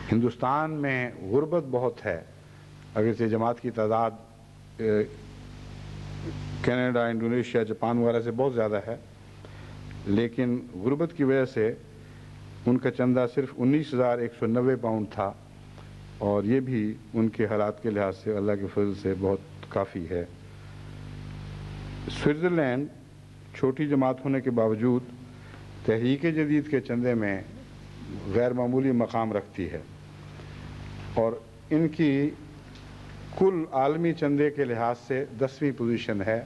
ہندوستان میں غربت بہت ہے، اگرچہ جماعت کی تعداد کینیڈا، انڈونیشیا، جاپان وغیرہ سے بہت زیادہ ہے، لیکن غربت کی وجہ سے ان کا چندہ صرف 19,190 پاؤنڈ تھا، اور یہ بھی ان کے حالات کے لحاظ سے اللہ کے فضل سے بہت کافی ہے۔ سوئٹزرلینڈ چھوٹی جماعت ہونے کے باوجود تحریک جدید کے چندے میں غیر معمولی مقام رکھتی ہے، اور ان کی کل عالمی چندے کے لحاظ سے 10ویں پوزیشن ہے،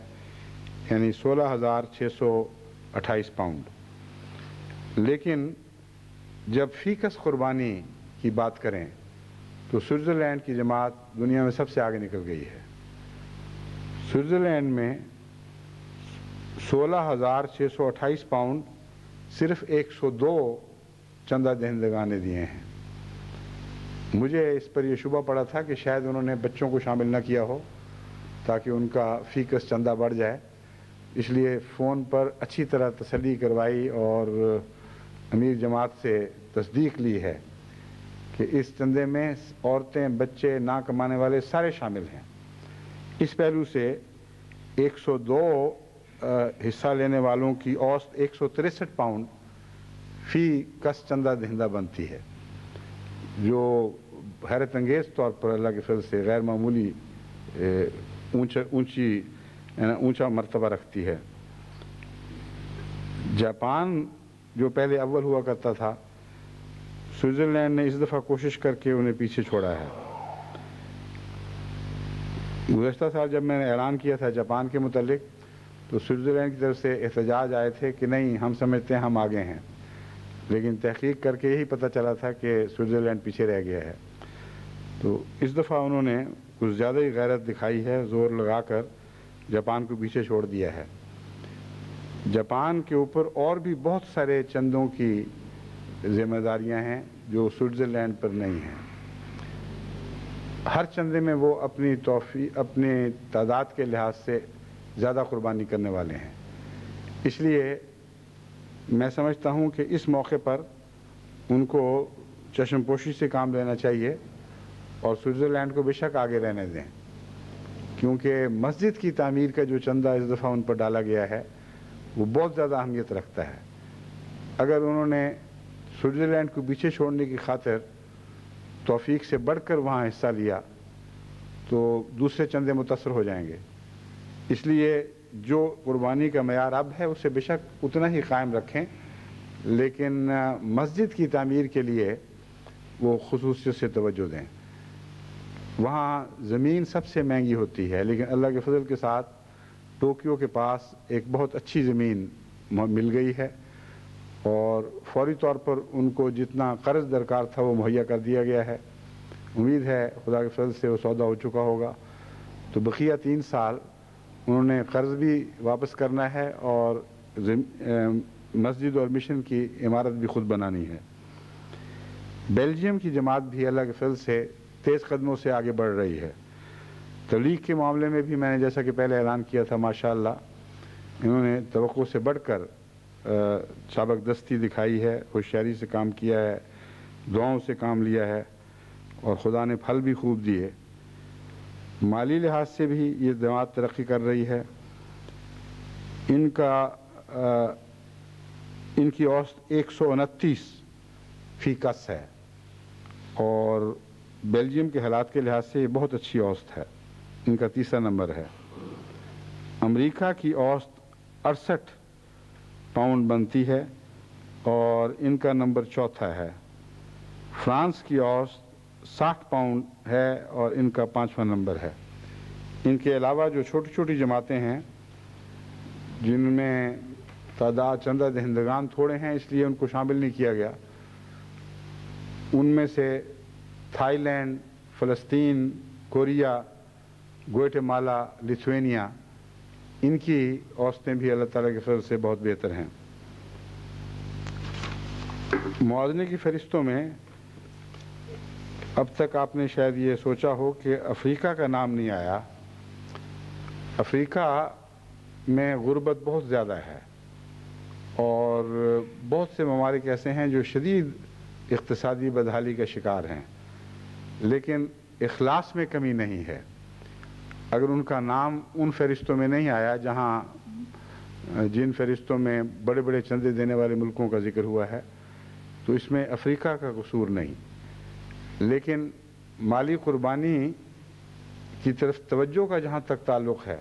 یعنی 16,628 پاؤنڈ۔ لیکن جب فی کس قربانی کی بات کریں تو سوئٹزرلینڈ کی جماعت دنیا میں سب سے آگے نکل گئی ہے۔ سوئٹزرلینڈ میں 16,628 پاؤنڈ صرف 102 چندہ دہندگان نے دیے ہیں۔ مجھے اس پر یہ شبہ پڑا تھا کہ شاید انہوں نے بچوں کو شامل نہ کیا ہو تاکہ ان کا فی کس چندہ بڑھ جائے، اس لیے فون پر اچھی طرح تسلی کروائی اور امیر جماعت سے تصدیق لی ہے کہ اس چندے میں عورتیں، بچے، نہ کمانے والے سارے شامل ہیں۔ اس پہلو سے 102 حصہ لینے والوں کی اوسط 163 پاؤنڈ فی کس چندہ دہندہ بنتی ہے، جو حیرت انگیز طور پر اللہ کے فضل سے غیر معمولی اونچا مرتبہ رکھتی ہے۔ جاپان جو پہلے اول ہوا کرتا تھا، سوئٹزرلینڈ نے اس دفعہ کوشش کر کے انہیں پیچھے چھوڑا ہے۔ گزشتہ سال جب میں نے اعلان کیا تھا جاپان کے متعلق تو سوئٹزرلینڈ کی طرف سے احتجاج آئے تھے کہ نہیں، ہم سمجھتے ہیں ہم آگے ہیں، لیکن تحقیق کر کے یہی پتہ چلا تھا کہ سوئٹزرلینڈ پیچھے رہ گیا ہے۔ تو اس دفعہ انہوں نے کچھ زیادہ ہی غیرت دکھائی ہے، زور لگا کر جاپان کو پیچھے چھوڑ دیا ہے۔ جاپان کے اوپر اور بھی بہت سارے چندوں کی ذمہ داریاں ہیں جو سوئٹزرلینڈ پر نہیں ہیں۔ ہر چندے میں وہ اپنی تعداد کے لحاظ سے زیادہ قربانی کرنے والے ہیں، اس لیے میں سمجھتا ہوں کہ اس موقع پر ان کو چشم پوشی سے کام لینا چاہیے اور سوئٹزرلینڈ کو بے شک آگے رہنے دیں، کیونکہ مسجد کی تعمیر کا جو چندہ اس دفعہ ان پر ڈالا گیا ہے وہ بہت زیادہ اہمیت رکھتا ہے۔ اگر انہوں نے سوئٹزرلینڈ کو پیچھے چھوڑنے کی خاطر توفیق سے بڑھ کر وہاں حصہ لیا تو دوسرے چندے متاثر ہو جائیں گے، اس لیے جو قربانی کا معیار اب ہے اسے بے شک اتنا ہی قائم رکھیں، لیکن مسجد کی تعمیر کے لیے وہ خصوصیت سے توجہ دیں۔ وہاں زمین سب سے مہنگی ہوتی ہے، لیکن اللہ کے فضل کے ساتھ ٹوکیو کے پاس ایک بہت اچھی زمین مل گئی ہے، اور فوری طور پر ان کو جتنا قرض درکار تھا وہ مہیا کر دیا گیا ہے۔ امید ہے خدا کے فضل سے وہ سودا ہو چکا ہوگا، تو بقیہ 3 سال انہوں نے قرض بھی واپس کرنا ہے اور مسجد اور مشن کی عمارت بھی خود بنانی ہے۔ بیلجیم کی جماعت بھی اللہ کے فضل سے تیز قدموں سے آگے بڑھ رہی ہے۔ تبلیغ کے معاملے میں بھی میں نے جیسا کہ پہلے اعلان کیا تھا، ماشاءاللہ انہوں نے توقع سے بڑھ کر سابق دستی دکھائی ہے، ہوشیاری سے کام کیا ہے، دعاؤں سے کام لیا ہے، اور خدا نے پھل بھی خوب دیے۔ مالی لحاظ سے بھی یہ جماعت ترقی کر رہی ہے۔ ان کی اوسط 129 فی کس ہے، اور بیلجیم کے حالات کے لحاظ سے یہ بہت اچھی اوسط ہے، ان کا 3را نمبر ہے۔ امریکہ کی اوسط 68 پاؤنڈ بنتی ہے اور ان کا نمبر 4تھا ہے۔ فرانس کی اوسط 60 پاؤنڈ ہے اور ان کا 5واں نمبر ہے۔ ان کے علاوہ جو چھوٹی چھوٹی جماعتیں ہیں جن میں تعداد چندہ دہندگان تھوڑے ہیں اس لیے ان کو شامل نہیں کیا گیا، ان میں سے تھائی لینڈ، فلسطین، کوریا، گوئٹمالا، لیتھوینیا، ان کی اوسطیں بھی اللہ تعالیٰ کے فضل سے بہت بہتر ہیں۔ موازنے کی فہرستوں میں اب تک آپ نے شاید یہ سوچا ہو کہ افریقہ کا نام نہیں آیا۔ افریقہ میں غربت بہت زیادہ ہے اور بہت سے ممالک ایسے ہیں جو شدید اقتصادی بدحالی کا شکار ہیں، لیکن اخلاص میں کمی نہیں ہے۔ اگر ان کا نام ان فہرستوں میں نہیں آیا جہاں جن فہرستوں میں بڑے بڑے چندے دینے والے ملکوں کا ذکر ہوا ہے، تو اس میں افریقہ کا قصور نہیں، لیکن مالی قربانی کی طرف توجہ کا جہاں تک تعلق ہے،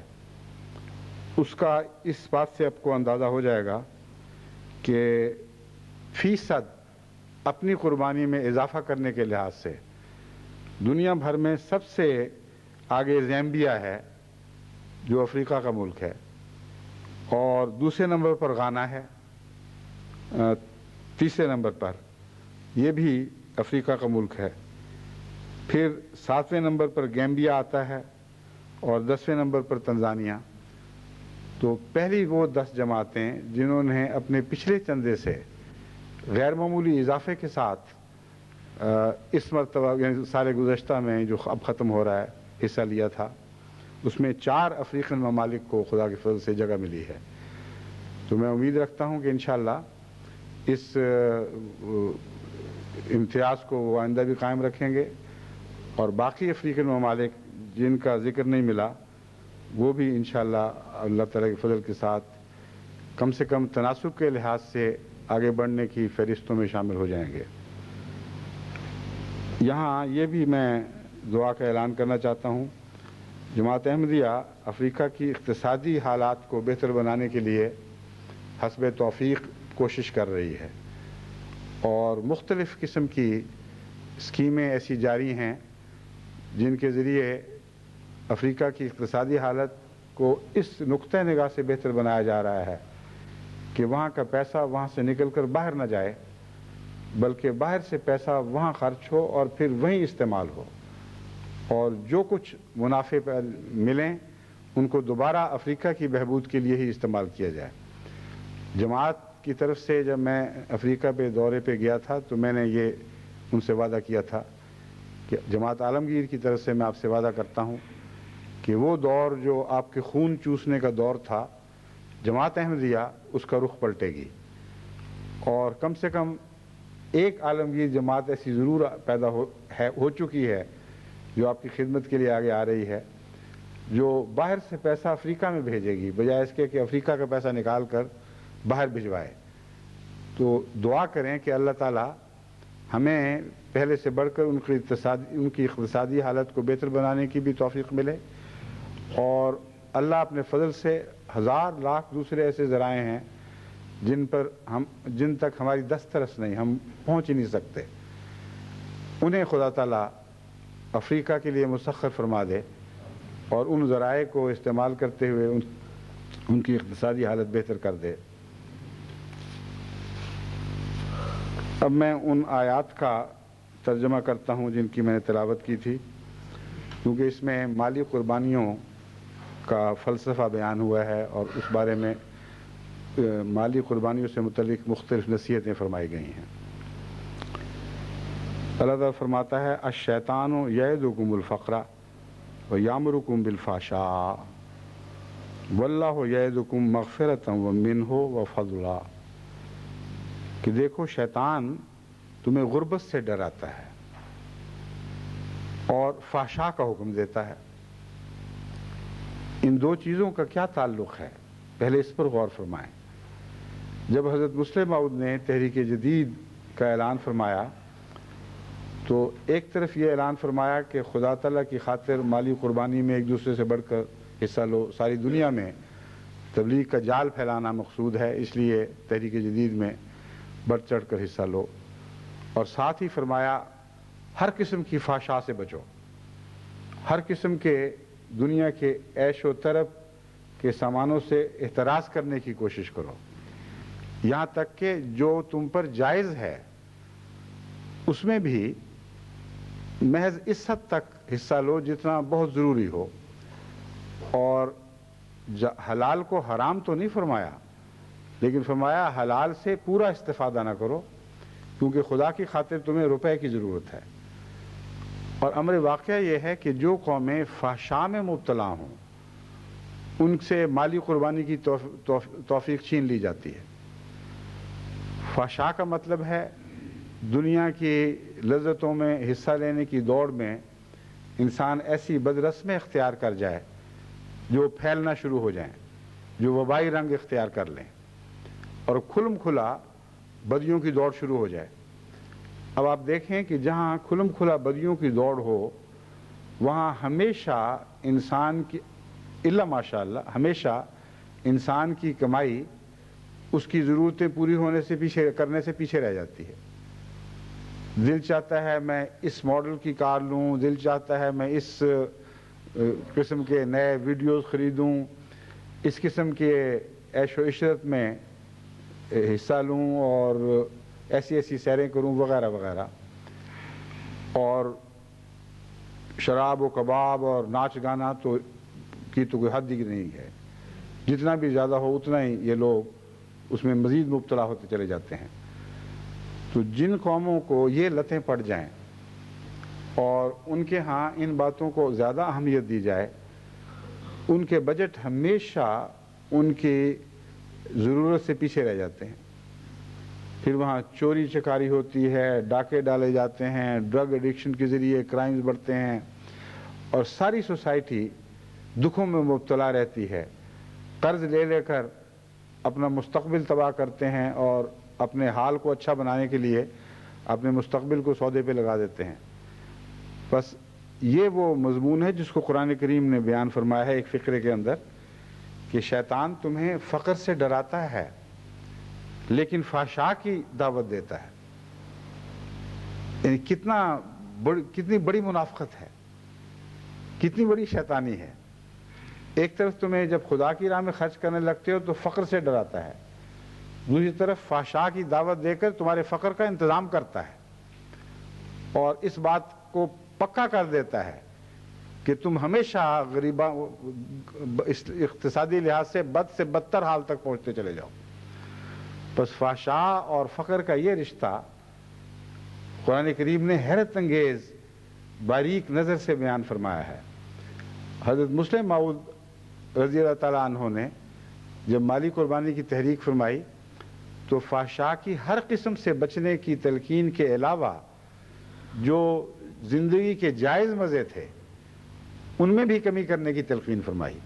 اس کا اس بات سے آپ کو اندازہ ہو جائے گا کہ فیصد اپنی قربانی میں اضافہ کرنے کے لحاظ سے دنیا بھر میں سب سے آگے زیمبیا ہے جو افریقہ کا ملک ہے، اور دوسرے نمبر پر غانا ہے، تیسرے نمبر پر یہ بھی افریقہ کا ملک ہے، پھر 7ویں نمبر پر گیمبیا آتا ہے اور 10ویں نمبر پر تنزانیہ۔ تو پہلی وہ 10 جماعتیں جنہوں نے اپنے پچھلے چندے سے غیر معمولی اضافے کے ساتھ اس مرتبہ یعنی سال گزشتہ میں جو اب ختم ہو رہا ہے حصہ لیا تھا، اس میں 4 افریقن ممالک کو خدا کے فضل سے جگہ ملی ہے۔ تو میں امید رکھتا ہوں کہ انشاءاللہ اس امتیاز کو وہ آئندہ بھی قائم رکھیں گے، اور باقی افریقن ممالک جن کا ذکر نہیں ملا وہ بھی انشاءاللہ اللہ تعالیٰ کے فضل کے ساتھ کم سے کم تناسب کے لحاظ سے آگے بڑھنے کی فہرستوں میں شامل ہو جائیں گے۔ یہاں یہ بھی میں دعا کا اعلان کرنا چاہتا ہوں، جماعت احمدیہ افریقہ کی اقتصادی حالات کو بہتر بنانے کے لیے حسب توفیق کوشش کر رہی ہے، اور مختلف قسم کی اسکیمیں ایسی جاری ہیں جن کے ذریعے افریقہ کی اقتصادی حالت کو اس نقطہ نگاہ سے بہتر بنایا جا رہا ہے کہ وہاں کا پیسہ وہاں سے نکل کر باہر نہ جائے، بلکہ باہر سے پیسہ وہاں خرچ ہو اور پھر وہیں استعمال ہو، اور جو کچھ منافع پر ملیں ان کو دوبارہ افریقہ کی بہبود کے لیے ہی استعمال کیا جائے۔ جماعت کی طرف سے جب میں افریقہ پہ دورے پہ گیا تھا تو میں نے یہ ان سے وعدہ کیا تھا کہ جماعت عالمگیر کی طرف سے میں آپ سے وعدہ کرتا ہوں کہ وہ دور جو آپ کے خون چوسنے کا دور تھا، جماعت احمدیہ اس کا رخ پلٹے گی، اور کم سے کم ایک عالمگیر جماعت ایسی ضرور پیدا ہو چکی ہے جو آپ کی خدمت کے لیے آگے آ رہی ہے، جو باہر سے پیسہ افریقہ میں بھیجے گی بجائے اس کے کہ افریقہ کا پیسہ نکال کر باہر بھجوائے۔ تو دعا کریں کہ اللہ تعالیٰ ہمیں پہلے سے بڑھ کر ان کی اقتصادی حالت کو بہتر بنانے کی بھی توفیق ملے، اور اللہ اپنے فضل سے 1000 لاکھ دوسرے ایسے ذرائع ہیں جن تک ہماری دسترس نہیں، ہم پہنچ ہی نہیں سکتے، انہیں خدا تعالیٰ افریقہ کے لیے مسخر فرما دے اور ان ذرائع کو استعمال کرتے ہوئے ان کی اقتصادی حالت بہتر کر دے۔ اب میں ان آیات کا ترجمہ کرتا ہوں جن کی میں نے تلاوت کی تھی، کیونکہ اس میں مالی قربانیوں کا فلسفہ بیان ہوا ہے اور اس بارے میں مالی قربانیوں سے متعلق مختلف نصیحتیں فرمائی گئی ہیں۔ اللہ تعالیٰ فرماتا ہے الشیطان یعدکم الفقر ویامرکم بالفحشاء واللہ یعدکم مغفرۃ منہ وفضلا، کہ دیکھو شیطان تمہیں غربت سے ڈراتا ہے اور فحشاء کا حکم دیتا ہے۔ ان دو چیزوں کا کیا تعلق ہے، پہلے اس پر غور فرمائیں۔ جب حضرت مسلم موعود نے تحریک جدید کا اعلان فرمایا تو ایک طرف یہ اعلان فرمایا کہ خدا تعالیٰ کی خاطر مالی قربانی میں ایک دوسرے سے بڑھ کر حصہ لو، ساری دنیا میں تبلیغ کا جال پھیلانا مقصود ہے، اس لیے تحریک جدید میں بڑھ چڑھ کر حصہ لو، اور ساتھ ہی فرمایا ہر قسم کی فحشاء سے بچو، ہر قسم کے دنیا کے عیش و طرب کے سامانوں سے احتراز کرنے کی کوشش کرو، یہاں تک کہ جو تم پر جائز ہے اس میں بھی محض اس حد تک حصہ لو جتنا بہت ضروری ہو، اور حلال کو حرام تو نہیں فرمایا، لیکن فرمایا حلال سے پورا استفادہ نہ کرو، کیونکہ خدا کی خاطر تمہیں روپے کی ضرورت ہے۔ اور امر واقعہ یہ ہے کہ جو قومیں فحشاء میں مبتلا ہوں ان سے مالی قربانی کی توفیق چھین لی جاتی ہے۔ فحشاء کا مطلب ہے دنیا کی لذتوں میں حصہ لینے کی دوڑ میں انسان ایسی بدرسمیں اختیار کر جائے جو پھیلنا شروع ہو جائیں، جو وبائی رنگ اختیار کر لیں اور کھلم کھلا بدیوں کی دوڑ شروع ہو جائے۔ اب آپ دیکھیں کہ جہاں کھلم کھلا بدیوں کی دوڑ ہو وہاں ہمیشہ انسان کی الا ماشاءاللہ ہمیشہ انسان کی کمائی اس کی ضرورتیں پوری کرنے سے پیچھے رہ جاتی ہے۔ دل چاہتا ہے میں اس ماڈل کی کار لوں، دل چاہتا ہے میں اس قسم کے نئے ویڈیوز خریدوں، اس قسم کے عیش و عشرت میں حصہ لوں اور ایسی سیریں کروں وغیرہ وغیرہ، اور شراب و کباب اور ناچ گانا کی تو کوئی حد ہی نہیں ہے۔ جتنا بھی زیادہ ہو اتنا ہی یہ لوگ اس میں مزید مبتلا ہوتے چلے جاتے ہیں۔ تو جن قوموں کو یہ لتیں پڑ جائیں اور ان کے ہاں ان باتوں کو زیادہ اہمیت دی جائے، ان کے بجٹ ہمیشہ ان کی ضرورت سے پیچھے رہ جاتے ہیں۔ پھر وہاں چوری چکاری ہوتی ہے، ڈاکے ڈالے جاتے ہیں، ڈرگ ایڈکشن کے ذریعے کرائمز بڑھتے ہیں اور ساری سوسائٹی دکھوں میں مبتلا رہتی ہے۔ قرض لے لے کر اپنا مستقبل تباہ کرتے ہیں اور اپنے حال کو اچھا بنانے کے لیے اپنے مستقبل کو سودے پہ لگا دیتے ہیں۔ بس یہ وہ مضمون ہے جس کو قرآن کریم نے بیان فرمایا ہے ایک فقرے کے اندر کہ شیطان تمہیں فقر سے ڈراتا ہے لیکن فحشاء کی دعوت دیتا ہے۔ یعنی کتنی بڑی منافقت ہے، کتنی بڑی شیطانی ہے۔ ایک طرف تمہیں جب خدا کی راہ میں خرچ کرنے لگتے ہو تو فقر سے ڈراتا ہے، دوسری طرف فحشاء کی دعوت دے کر تمہارے فقر کا انتظام کرتا ہے اور اس بات کو پکا کر دیتا ہے کہ تم ہمیشہ غریباں اقتصادی لحاظ سے بد سے بدتر حال تک پہنچتے چلے جاؤ۔ بس فحشاء اور فقر کا یہ رشتہ قرآن کریم نے حیرت انگیز باریک نظر سے بیان فرمایا ہے۔ حضرت مسلم موعود رضی اللہ تعالیٰ عنہ نے جب مالی قربانی کی تحریک فرمائی تو فحشاء کی ہر قسم سے بچنے کی تلقین کے علاوہ جو زندگی کے جائز مزے تھے ان میں بھی کمی کرنے کی تلقین فرمائی۔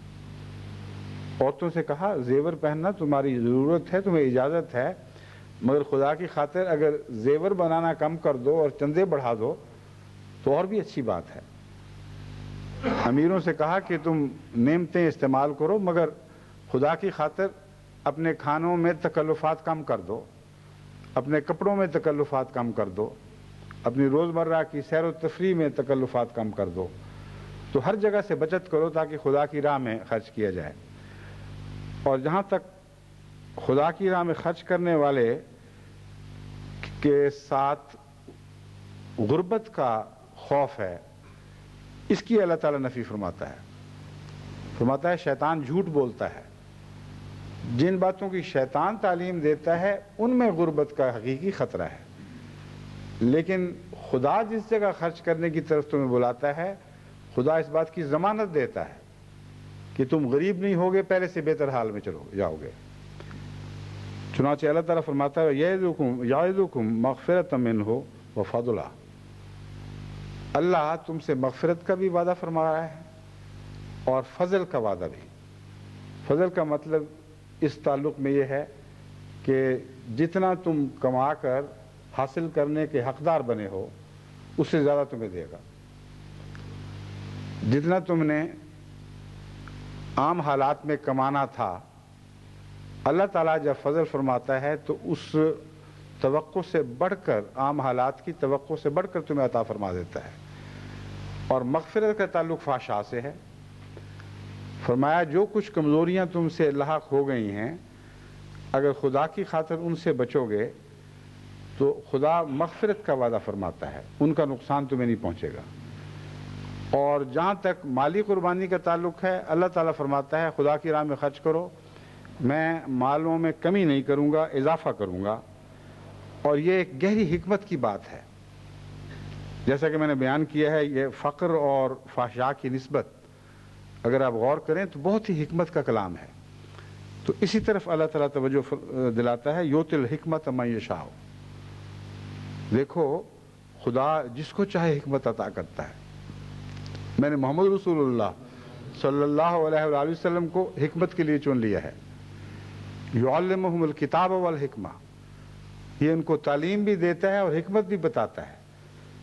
عورتوں سے کہا زیور پہننا تمہاری ضرورت ہے، تمہیں اجازت ہے، مگر خدا کی خاطر اگر زیور بنانا کم کر دو اور چندے بڑھا دو تو اور بھی اچھی بات ہے۔ امیروں سے کہا کہ تم نعمتیں استعمال کرو مگر خدا کی خاطر اپنے کھانوں میں تکلفات کم کر دو، اپنے کپڑوں میں تکلفات کم کر دو، اپنی روزمرہ کی سیر و تفریح میں تکلفات کم کر دو۔ تو ہر جگہ سے بچت کرو تاکہ خدا کی راہ میں خرچ کیا جائے۔ اور جہاں تک خدا کی راہ میں خرچ کرنے والے کے ساتھ غربت کا خوف ہے، اس کی اللہ تعالیٰ نفی فرماتا ہے شیطان جھوٹ بولتا ہے۔ جن باتوں کی شیطان تعلیم دیتا ہے ان میں غربت کا حقیقی خطرہ ہے، لیکن خدا جس جگہ خرچ کرنے کی طرف تمہیں بلاتا ہے خدا اس بات کی ضمانت دیتا ہے کہ تم غریب نہیں ہوگے، پہلے سے بہتر حال میں چلو جاؤ گے۔ چنانچہ اللہ تعالیٰ فرماتا ہے یعظکم مغفرۃ منہ وفضلا، اللہ تم سے مغفرت کا بھی وعدہ فرما رہا ہے اور فضل کا وعدہ بھی۔ فضل کا مطلب اس تعلق میں یہ ہے کہ جتنا تم کما کر حاصل کرنے کے حقدار بنے ہو اس سے زیادہ تمہیں دے گا۔ جتنا تم نے عام حالات میں کمانا تھا اللہ تعالیٰ جب فضل فرماتا ہے تو اس توقع سے بڑھ کر، عام حالات کی توقع سے بڑھ کر تمہیں عطا فرما دیتا ہے۔ اور مغفرت کا تعلق فحشاء سے ہے۔ فرمایا جو کچھ کمزوریاں تم سے لاحق ہو گئی ہیں اگر خدا کی خاطر ان سے بچو گے تو خدا مغفرت کا وعدہ فرماتا ہے، ان کا نقصان تمہیں نہیں پہنچے گا۔ اور جہاں تک مالی قربانی کا تعلق ہے اللہ تعالیٰ فرماتا ہے خدا کی راہ میں خرچ کرو، میں مالوں میں کمی نہیں کروں گا، اضافہ کروں گا۔ اور یہ ایک گہری حکمت کی بات ہے۔ جیسا کہ میں نے بیان کیا ہے یہ فقر اور فحشاء کی نسبت اگر آپ غور کریں تو بہت ہی حکمت کا کلام ہے. تو اسی طرف اللہ تعالیٰ توجہ دلاتا ہے، یؤتی الحکمت من یشاء. دیکھو خدا جس کو چاہے حکمت عطا کرتا ہے. میں نے محمد رسول اللہ صلی اللہ علیہ وآلہ وسلم کو حکمت کے لیے چن لیا ہے. یعلمہم الکتاب والحکمہ، یہ ان کو تعلیم بھی دیتا ہے اور حکمت بھی بتاتا ہے.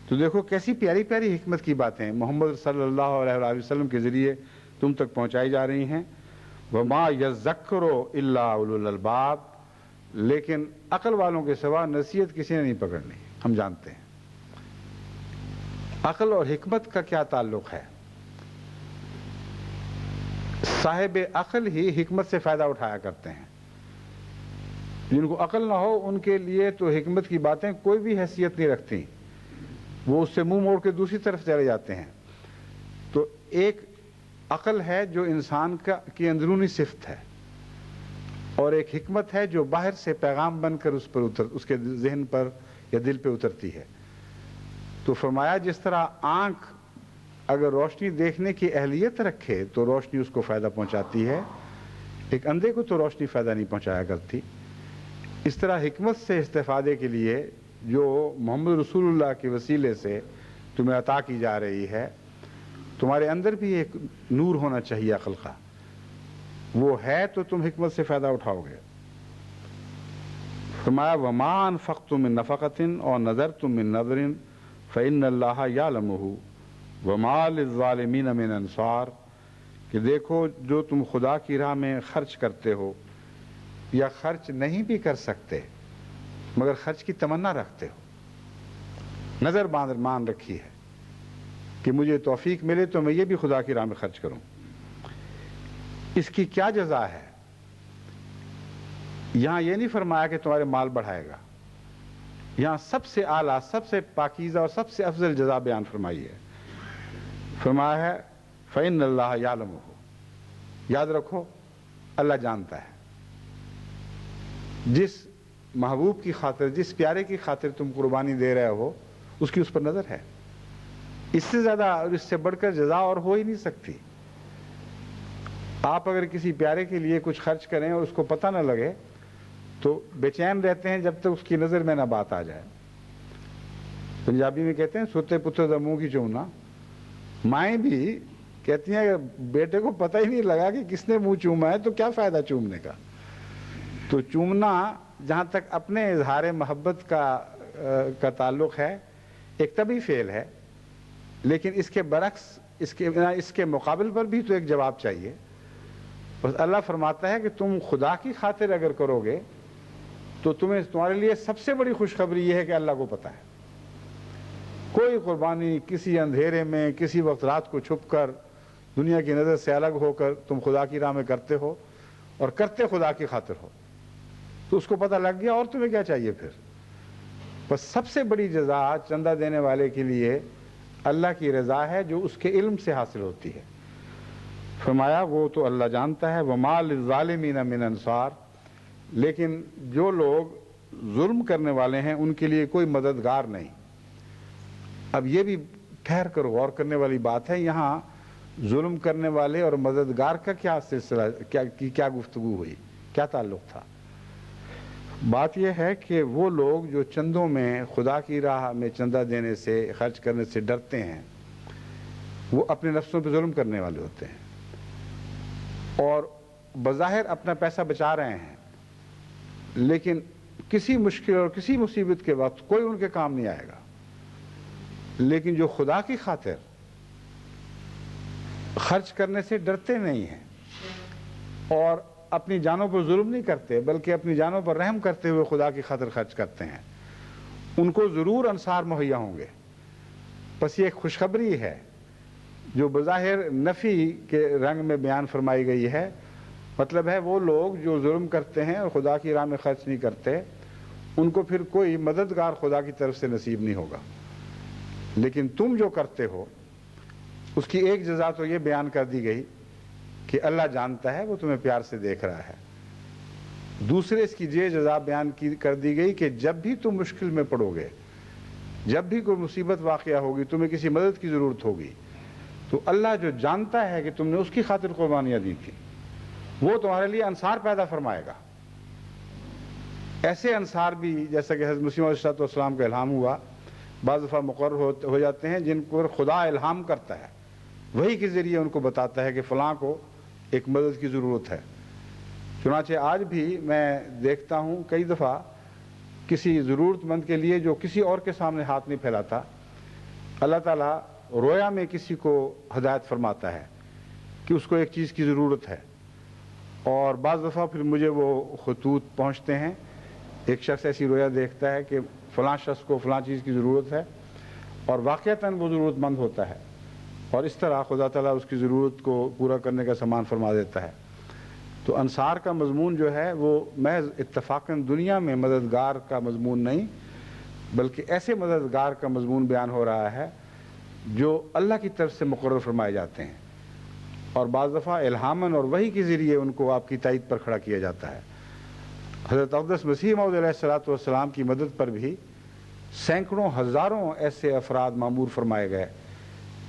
تو دیکھو کیسی پیاری پیاری حکمت کی باتیں محمد صلی اللہ علیہ وآلہ وسلم کے ذریعے تم تک پہنچائی جا رہی ہیں. وما یذکر الا اولو الالباب، لیکن عقل والوں کے سوا نصیحت کسی نے نہیں پکڑنی. ہم جانتے ہیں عقل اور حکمت کا کیا تعلق ہے. صاحب عقل ہی حکمت سے فائدہ اٹھایا کرتے ہیں. جن کو عقل نہ ہو ان کے لیے تو حکمت کی باتیں کوئی بھی حیثیت نہیں رکھتی، وہ اس سے منہ موڑ کے دوسری طرف چلے جاتے ہیں. تو ایک عقل ہے جو انسان کی اندرونی صفت ہے، اور ایک حکمت ہے جو باہر سے پیغام بن کر اس کے ذہن پر یا دل پہ اترتی ہے. تو فرمایا جس طرح آنکھ اگر روشنی دیکھنے کی اہلیت رکھے تو روشنی اس کو فائدہ پہنچاتی ہے، ایک اندھے کو تو روشنی فائدہ نہیں پہنچایا کرتی. اس طرح حکمت سے استفادے کے لیے جو محمد رسول اللہ کے وسیلے سے تمہیں عطا کی جا رہی ہے، تمہارے اندر بھی ایک نور ہونا چاہیے عقل کا. وہ ہے تو تم حکمت سے فائدہ اٹھاؤ گے. فرمایا وما انفقتم من نفقۃ اور نذرتم من نذر فإن اللہ یعلمہ وما للظالمین من انصار، کہ دیکھو جو تم خدا کی راہ میں خرچ کرتے ہو یا خرچ نہیں بھی کر سکتے مگر خرچ کی تمنا رکھتے ہو، نظر مان رکھی ہے کہ مجھے توفیق ملے تو میں یہ بھی خدا کی راہ میں خرچ کروں، اس کی کیا جزا ہے. یہاں یہ نہیں فرمایا کہ تمہارے مال بڑھائے گا، یہاں سب سے اعلیٰ، سب سے پاکیزہ اور سب سے افضل جزا بیان فرمائی ہے. فرمایا ہے فإن اللہ یعلمہ، یاد رکھو اللہ جانتا ہے. جس محبوب کی خاطر، جس پیارے کی خاطر تم قربانی دے رہے ہو اس کی اس پر نظر ہے. اس سے زیادہ اور اس سے بڑھ کر جزا اور ہو ہی نہیں سکتی. آپ اگر کسی پیارے کے لیے کچھ خرچ کریں اور اس کو پتہ نہ لگے تو بے چین رہتے ہیں جب تک اس کی نظر میں نہ بات آ جائے. پنجابی میں کہتے ہیں سوتے پتر دا منہ کی چومنا. مائیں بھی کہتی ہیں کہ بیٹے کو پتہ ہی نہیں لگا کہ کس نے منہ چوما ہے تو کیا فائدہ چومنے کا. تو چومنا جہاں تک اپنے اظہار محبت کا تعلق ہے ایک طبعی فعل ہے، لیکن اس کے برعکس اس کے مقابل پر بھی تو ایک جواب چاہیے. بس اللہ فرماتا ہے کہ تم خدا کی خاطر اگر کرو گے تو تمہارے لیے سب سے بڑی خوشخبری یہ ہے کہ اللہ کو پتہ ہے. کوئی قربانی کسی اندھیرے میں کسی وقت رات کو چھپ کر دنیا کی نظر سے الگ ہو کر تم خدا کی راہ میں کرتے ہو اور کرتے خدا کی خاطر ہو تو اس کو پتہ لگ گیا، اور تمہیں کیا چاہیے پھر. بس سب سے بڑی جزا چندہ دینے والے کے لیے اللہ کی رضا ہے جو اس کے علم سے حاصل ہوتی ہے. فرمایا وہ تو اللہ جانتا ہے. وما للظالمین من انصار، لیکن جو لوگ ظلم کرنے والے ہیں ان کے لیے کوئی مددگار نہیں. اب یہ بھی ٹھہر کر غور کرنے والی بات ہے، یہاں ظلم کرنے والے اور مددگار کا کیا سلسلہ، کیا گفتگو ہوئی، کیا تعلق تھا. بات یہ ہے کہ وہ لوگ جو چندوں میں خدا کی راہ میں چندہ دینے سے، خرچ کرنے سے ڈرتے ہیں وہ اپنے نفسوں پہ ظلم کرنے والے ہوتے ہیں اور بظاہر اپنا پیسہ بچا رہے ہیں، لیکن کسی مشکل اور کسی مصیبت کے وقت کوئی ان کے کام نہیں آئے گا. لیکن جو خدا کی خاطر خرچ کرنے سے ڈرتے نہیں ہیں اور اپنی جانوں پر ظلم نہیں کرتے بلکہ اپنی جانوں پر رحم کرتے ہوئے خدا کی خاطر خرچ کرتے ہیں، ان کو ضرور انصار مہیا ہوں گے. بس یہ ایک خوشخبری ہے جو بظاہر نفی کے رنگ میں بیان فرمائی گئی ہے. مطلب ہے وہ لوگ جو ظلم کرتے ہیں اور خدا کی راہ میں خرچ نہیں کرتے ان کو پھر کوئی مددگار خدا کی طرف سے نصیب نہیں ہوگا. لیکن تم جو کرتے ہو اس کی ایک جزا تو یہ بیان کر دی گئی کہ اللہ جانتا ہے، وہ تمہیں پیار سے دیکھ رہا ہے. دوسرے اس کی یہ جزا بیان کر دی گئی کہ جب بھی تم مشکل میں پڑو گے، جب بھی کوئی مصیبت واقعہ ہوگی، تمہیں کسی مدد کی ضرورت ہوگی تو اللہ جو جانتا ہے کہ تم نے اس کی خاطر قربانیاں دی تھی وہ تمہارے لیے انصار پیدا فرمائے گا. ایسے انصار بھی جیسا کہ حضرت مسیح علیہ السلام کا الہام ہوا بعض دفعہ مقرر ہو جاتے ہیں جن پر خدا الہام کرتا ہے, وہی کے ذریعے ان کو بتاتا ہے کہ فلاں کو ایک مدد کی ضرورت ہے. چنانچہ آج بھی میں دیکھتا ہوں کئی دفعہ کسی ضرورت مند کے لیے جو کسی اور کے سامنے ہاتھ نہیں پھیلاتا, اللہ تعالیٰ رویا میں کسی کو ہدایت فرماتا ہے کہ اس کو ایک چیز کی ضرورت ہے. اور بعض دفعہ پھر مجھے وہ خطوط پہنچتے ہیں, ایک شخص ایسی رویا دیکھتا ہے کہ فلاں شخص کو فلاں چیز کی ضرورت ہے اور واقعتاً وہ ضرورت مند ہوتا ہے, اور اس طرح خدا تعالیٰ اس کی ضرورت کو پورا کرنے کا سامان فرما دیتا ہے. تو انصار کا مضمون جو ہے وہ محض اتفاقاً دنیا میں مددگار کا مضمون نہیں بلکہ ایسے مددگار کا مضمون بیان ہو رہا ہے جو اللہ کی طرف سے مقرر فرمائے جاتے ہیں, اور بعض دفعہ الہاماً اور وحی کے ذریعے ان کو آپ کی تائید پر کھڑا کیا جاتا ہے. حضرت اقدس مسیح موعود علیہ السلام کی مدد پر بھی سینکڑوں ہزاروں ایسے افراد معمور فرمائے گئے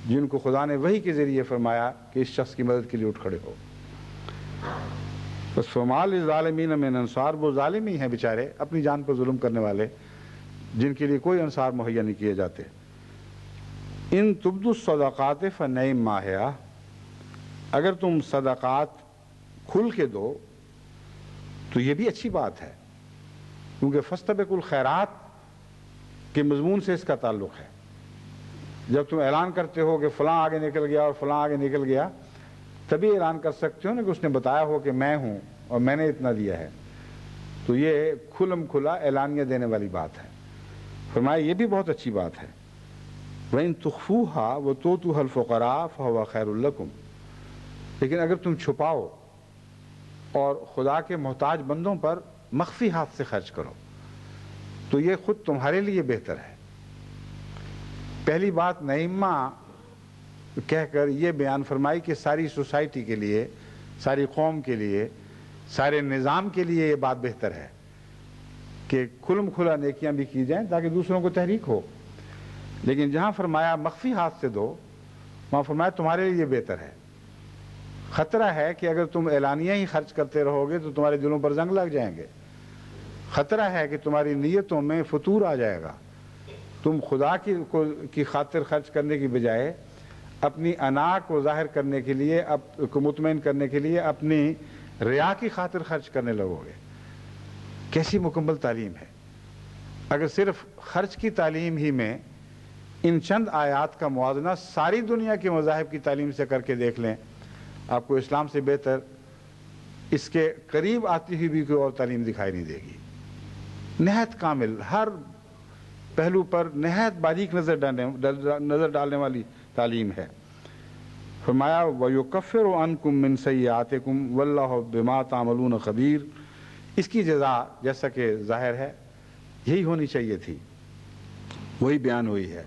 جن کو خدا نے وحی کے ذریعے فرمایا کہ اس شخص کی مدد کے لیے اٹھ کھڑے ہو. بس فما للظالمین من انصار, وہ ظالم ہی ہیں بیچارے اپنی جان پر ظلم کرنے والے جن کے لیے کوئی انصار مہیا نہیں کیے جاتے. ان تبدوا الصدقات فنعم ما ہی, اگر تم صدقات کھل کے دو تو یہ بھی اچھی بات ہے, کیونکہ فاستبقوا الخیرات کے مضمون سے اس کا تعلق ہے. جب تم اعلان کرتے ہو کہ فلاں آگے نکل گیا اور فلاں آگے نکل گیا, تبھی اعلان کر سکتے ہو نا کہ اس نے بتایا ہو کہ میں ہوں اور میں نے اتنا دیا ہے. تو یہ کھلم کھلا اعلانیہ دینے والی بات ہے. فرمایا یہ بھی بہت اچھی بات ہے. وَإِن تُخْفُوهَا وَتُؤْتُوهَا الْفُقَرَاءَ فَهُوَ خَيْرٌ لَكُمْ, لیکن اگر تم چھپاؤ اور خدا کے محتاج بندوں پر مخفی ہاتھ سے خرچ کرو تو یہ خود تمہارے لیے بہتر ہے. پہلی بات نعمہ کہہ کر یہ بیان فرمائی کہ ساری سوسائٹی کے لیے, ساری قوم کے لیے, سارے نظام کے لیے یہ بات بہتر ہے کہ کھلم کھلا نیکیاں بھی کی جائیں تاکہ دوسروں کو تحریک ہو. لیکن جہاں فرمایا مخفی ہاتھ سے دو, وہاں فرمایا تمہارے لیے بہتر ہے. خطرہ ہے کہ اگر تم اعلانیہ ہی خرچ کرتے رہو گے تو تمہارے دلوں پر زنگ لگ جائیں گے. خطرہ ہے کہ تمہاری نیتوں میں فتور آ جائے گا. تم خدا کی خاطر خرچ کرنے کی بجائے اپنی انا کو ظاہر کرنے کے لیے, کو مطمئن کرنے کے لیے اپنی ریا کی خاطر خرچ کرنے لگو گے. کیسی مکمل تعلیم ہے. اگر صرف خرچ کی تعلیم ہی میں ان چند آیات کا موازنہ ساری دنیا کے مذاہب کی تعلیم سے کر کے دیکھ لیں, آپ کو اسلام سے بہتر اس کے قریب آتی ہوئی بھی کوئی اور تعلیم دکھائی نہیں دے گی. نہایت کامل, ہر پہلو پر نہایت باریک نظر ڈالنے والی تعلیم ہے. فرمایا وَيُكَفِّرُ عَنْكُم مِّن سَيِّئَاتِكُمْ وَاللَّهُ بِمَا تَعْمَلُونَ خَبِيرٌ, اس کی جزا جیسا کہ ظاہر ہے یہی ہونی چاہیے تھی, وہی بیان ہوئی ہے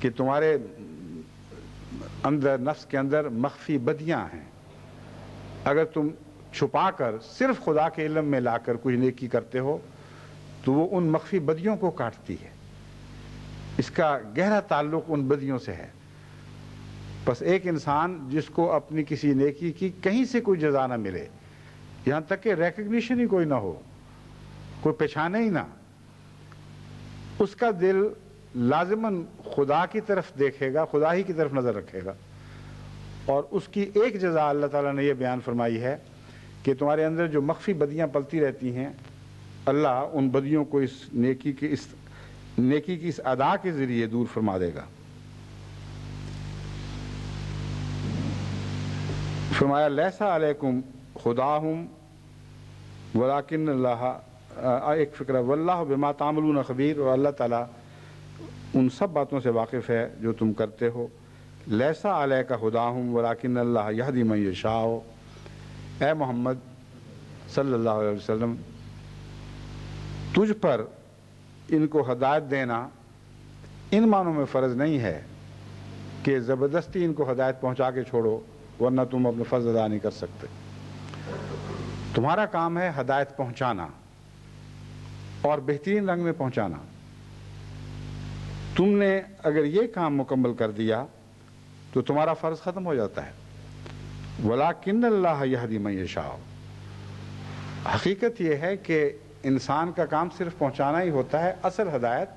کہ تمہارے اندر, نفس کے اندر مخفی بدیاں ہیں. اگر تم چھپا کر صرف خدا کے علم میں لا کر کوئی نیکی کرتے ہو تو وہ ان مخفی بدیوں کو کاٹتی ہے. اس کا گہرا تعلق ان بدیوں سے ہے. بس ایک انسان جس کو اپنی کسی نیکی کی کہیں سے کوئی جزا نہ ملے, یہاں تک کہ ریکگنیشن ہی کوئی نہ ہو, کوئی پہچانے ہی نہ, اس کا دل لازماً خدا کی طرف دیکھے گا, خدا ہی کی طرف نظر رکھے گا. اور اس کی ایک جزا اللہ تعالیٰ نے یہ بیان فرمائی ہے کہ تمہارے اندر جو مخفی بدیاں پلتی رہتی ہیں, اللہ ان بدیوں کو اس نیکی کی اس ادا کے ذریعے دور فرما دے گا. فرمایا لیسا علیکم خداہم ولیکن اللہ, ایک فکرہ واللہ بما تعملون خبیر, اور اللہ تعالیٰ ان سب باتوں سے واقف ہے جو تم کرتے ہو. لیسا علیک خداہم ولیکن اللہ یہدی من یشاء, اے محمد صلی اللہ علیہ وسلم تجھ پر ان کو ہدایت دینا ان معنوں میں فرض نہیں ہے کہ زبردستی ان کو ہدایت پہنچا کے چھوڑو ورنہ تم اپنے فرض ادا نہیں کر سکتے. تمہارا کام ہے ہدایت پہنچانا اور بہترین رنگ میں پہنچانا. تم نے اگر یہ کام مکمل کر دیا تو تمہارا فرض ختم ہو جاتا ہے۔ وَلَٰكِنَّ اللَّهَ يَهْدِي مَن يَشَاءُ، حقیقت یہ ہے کہ انسان کا کام صرف پہنچانا ہی ہوتا ہے، اصل ہدایت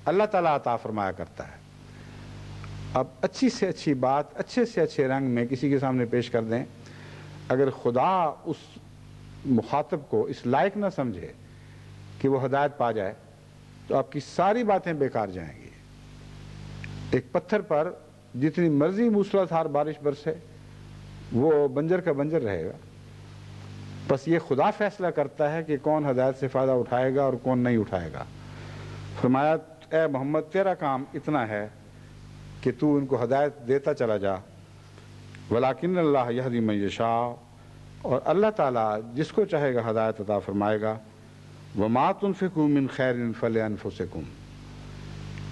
اللہ تعالیٰ عطا فرمایا کرتا ہے۔ اب اچھی سے اچھی بات اچھے سے اچھے رنگ میں کسی کے سامنے پیش کر دیں، اگر خدا اس مخاطب کو اس لائق نہ سمجھے کہ وہ ہدایت پا جائے تو آپ کی ساری باتیں بیکار جائیں گی۔ ایک پتھر پر جتنی مرضی موسلا دھار بارش برسے وہ بنجر کا بنجر رہے گا، بس یہ خدا فیصلہ کرتا ہے کہ کون ہدایت سے فائدہ اٹھائے گا اور کون نہیں اٹھائے گا۔ فرمایا اے محمد تیرا کام اتنا ہے کہ تو ان کو ہدایت دیتا چلا جا۔ وَلَٰكِنَّ اللَّهَ يَهْدِي مَن يَشَاءُ، اور اللہ تعالیٰ جس کو چاہے گا ہدایت عطا فرمائے گا۔ وَمَا تُنْفِقُوا مِنْ خَيْرٍ فَلِأَنفُسِكُمْ،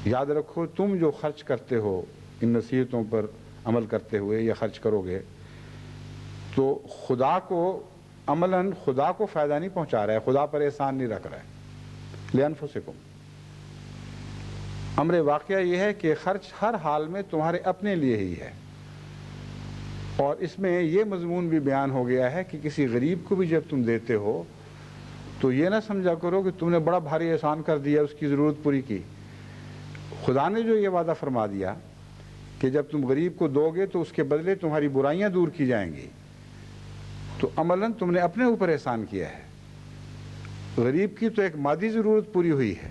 یاد رکھو تم جو خرچ کرتے ہو ان نصیحتوں پر عمل کرتے ہوئے یا خرچ کرو گے تو خدا کو عملاً خدا کو فائدہ نہیں پہنچا رہا ہے، خدا پر احسان نہیں رکھ رہا ہے۔ لِأَنفُسِكُمْ، امر واقعہ یہ ہے کہ خرچ ہر حال میں تمہارے اپنے لیے ہی ہے، اور اس میں یہ مضمون بھی بیان ہو گیا ہے کہ کسی غریب کو بھی جب تم دیتے ہو تو یہ نہ سمجھا کرو کہ تم نے بڑا بھاری احسان کر دیا، اس کی ضرورت پوری کی۔ خدا نے جو یہ وعدہ فرما دیا کہ جب تم غریب کو دو گے تو اس کے بدلے تمہاری برائیاں دور کی جائیں گی، تو عملاً تم نے اپنے اوپر احسان کیا ہے۔ غریب کی تو ایک مادی ضرورت پوری ہوئی ہے،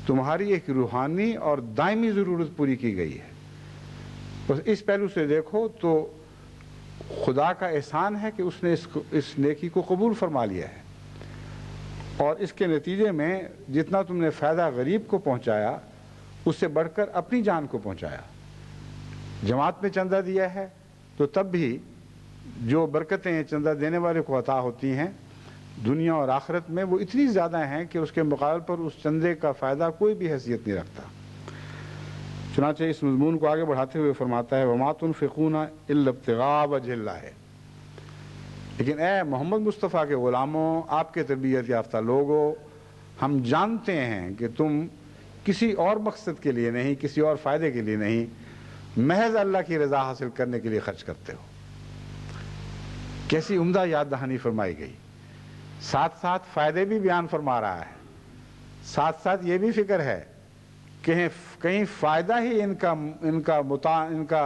تمہاری ایک روحانی اور دائمی ضرورت پوری کی گئی ہے۔ بس اس پہلو سے دیکھو تو خدا کا احسان ہے کہ اس نے اس نیکی کو قبول فرما لیا ہے، اور اس کے نتیجے میں جتنا تم نے فائدہ غریب کو پہنچایا اس سے بڑھ کر اپنی جان کو پہنچایا۔ جماعت میں چندہ دیا ہے تو تب بھی جو برکتیں چندہ دینے والے کو عطا ہوتی ہیں دنیا اور آخرت میں وہ اتنی زیادہ ہیں کہ اس کے مقابل پر اس چندے کا فائدہ کوئی بھی حیثیت نہیں رکھتا۔ چنانچہ اس مضمون کو آگے بڑھاتے ہوئے فرماتا ہے وَمَا تُنْفِقُونَ إِلَّا ابْتِغَاءَ وَجْهِ اللَّهِ، لیکن اے محمد مصطفیٰ کے غلاموں، آپ کے تربیت یافتہ لوگوں، ہم جانتے ہیں کہ تم کسی اور مقصد کے لیے نہیں، کسی اور فائدے کے لیے نہیں، محض اللہ کی رضا حاصل کرنے کے لیے خرچ کرتے ہو۔ کیسی عمدہ یاد دہانی فرمائی گئی، ساتھ ساتھ فائدے بھی بیان فرما رہا ہے، ساتھ ساتھ یہ بھی فکر ہے کہ کہیں فائدہ ہی ان کا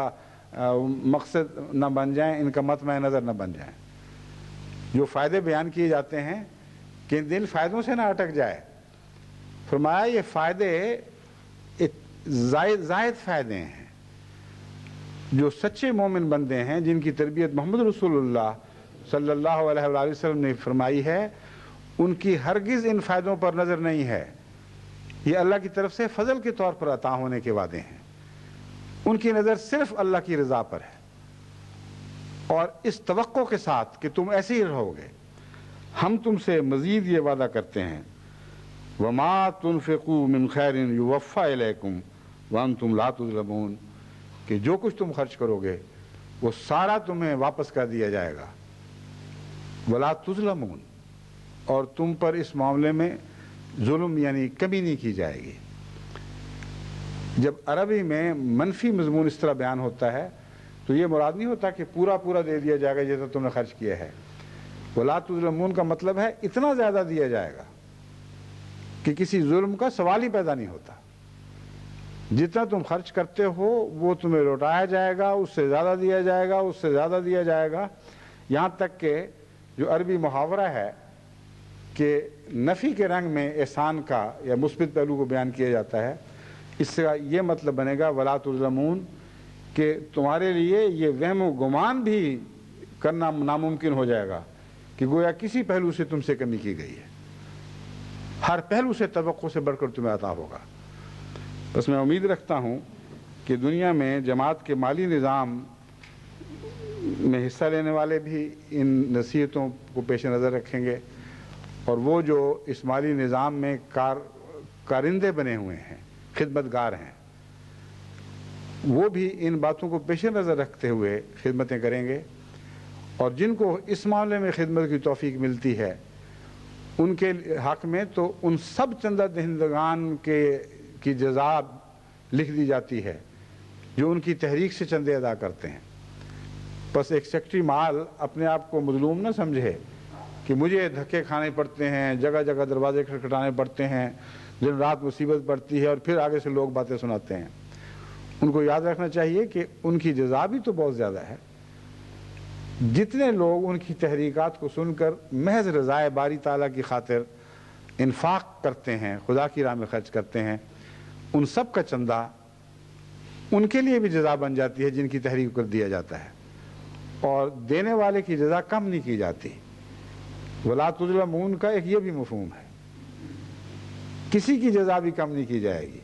مقصد نہ بن جائیں، ان کا مطمع نظر نہ بن جائیں۔ جو فائدے بیان کیے جاتے ہیں کہ دل فائدوں سے نہ اٹک جائے۔ فرمایا یہ فائدے زائد فائدے ہیں۔ جو سچے مومن بندے ہیں جن کی تربیت محمد رسول اللہ صلی اللہ علیہ وآلہ وسلم نے فرمائی ہے، ان کی ہرگز ان فائدوں پر نظر نہیں ہے، یہ اللہ کی طرف سے فضل کے طور پر عطا ہونے کے وعدے ہیں۔ ان کی نظر صرف اللہ کی رضا پر ہے، اور اس توقع کے ساتھ کہ تم ایسے ہی رہو گے ہم تم سے مزید یہ وعدہ کرتے ہیں وَمَا تُنْفِقُوا مِنْ خَيْرٍ يُوَفَّى إِلَيْكُمْ وَأَنْتُمْ لَا تُظْلَمُونَ، کہ جو کچھ تم خرچ کرو گے وہ سارا تمہیں واپس کر دیا جائے گا۔ وَلَا تُظْلَمُونَ، اور تم پر اس معاملے میں ظلم یعنی کمی نہیں کی جائے گی۔ جب عربی میں منفی مضمون اس طرح بیان ہوتا ہے تو یہ مراد نہیں ہوتا کہ پورا دے دیا جائے گا جیسا تم نے خرچ کیا ہے۔ وَلَا تُظْلَمُونَ کا مطلب ہے اتنا زیادہ دیا جائے گا کہ کسی ظلم کا سوال ہی پیدا نہیں ہوتا۔ جتنا تم خرچ کرتے ہو وہ تمہیں لوٹایا جائے گا، اس سے زیادہ دیا جائے گا، اس سے زیادہ دیا جائے گا، یہاں تک کہ جو عربی محاورہ ہے کہ نفی کے رنگ میں احسان کا یا مثبت پہلو کو بیان کیا جاتا ہے، اس سے یہ مطلب بنے گا وَلَا تُظْلَمُونَ کہ تمہارے لیے یہ وہم و گمان بھی کرنا ناممکن ہو جائے گا کہ گویا کسی پہلو سے تم سے کمی کی گئی ہے، ہر پہلو سے توقع سے بڑھ کر تمہیں عطا ہوگا۔ بس میں امید رکھتا ہوں کہ دنیا میں جماعت کے مالی نظام میں حصہ لینے والے بھی ان نصیحتوں کو پیش نظر رکھیں گے، اور وہ جو اس مالی نظام میں کارندے بنے ہوئے ہیں، خدمتگار ہیں، وہ بھی ان باتوں کو پیش نظر رکھتے ہوئے خدمتیں کریں گے، اور جن کو اس معاملے میں خدمت کی توفیق ملتی ہے ان کے حق میں تو ان سب چندہ دہندگان کی جزا لکھ دی جاتی ہے، جو ان کی تحریک سے چندے ادا کرتے ہیں۔ بس ایک سیکٹری مال اپنے آپ کو مظلوم نہ سمجھے کہ مجھے دھکے کھانے پڑتے ہیں، جگہ جگہ دروازے کھٹکھٹانے پڑتے ہیں، دن رات مصیبت پڑتی ہے، اور پھر آگے سے لوگ باتیں سناتے ہیں۔ ان کو یاد رکھنا چاہیے کہ ان کی جزا بھی تو بہت زیادہ ہے۔ جتنے لوگ ان کی تحریکات کو سن کر محض رضائے باری تعالیٰ کی خاطر انفاق کرتے ہیں، خدا کی راہ میں خرچ کرتے ہیں، ان سب کا چندہ ان کے لیے بھی جزا بن جاتی ہے جن کی تحریک کر دیا جاتا ہے، اور دینے والے کی جزا کم نہیں کی جاتی۔ وَلَا تُظْلَمُونَ کا ایک یہ بھی مفہوم ہے، کسی کی جزا بھی کم نہیں کی جائے گی،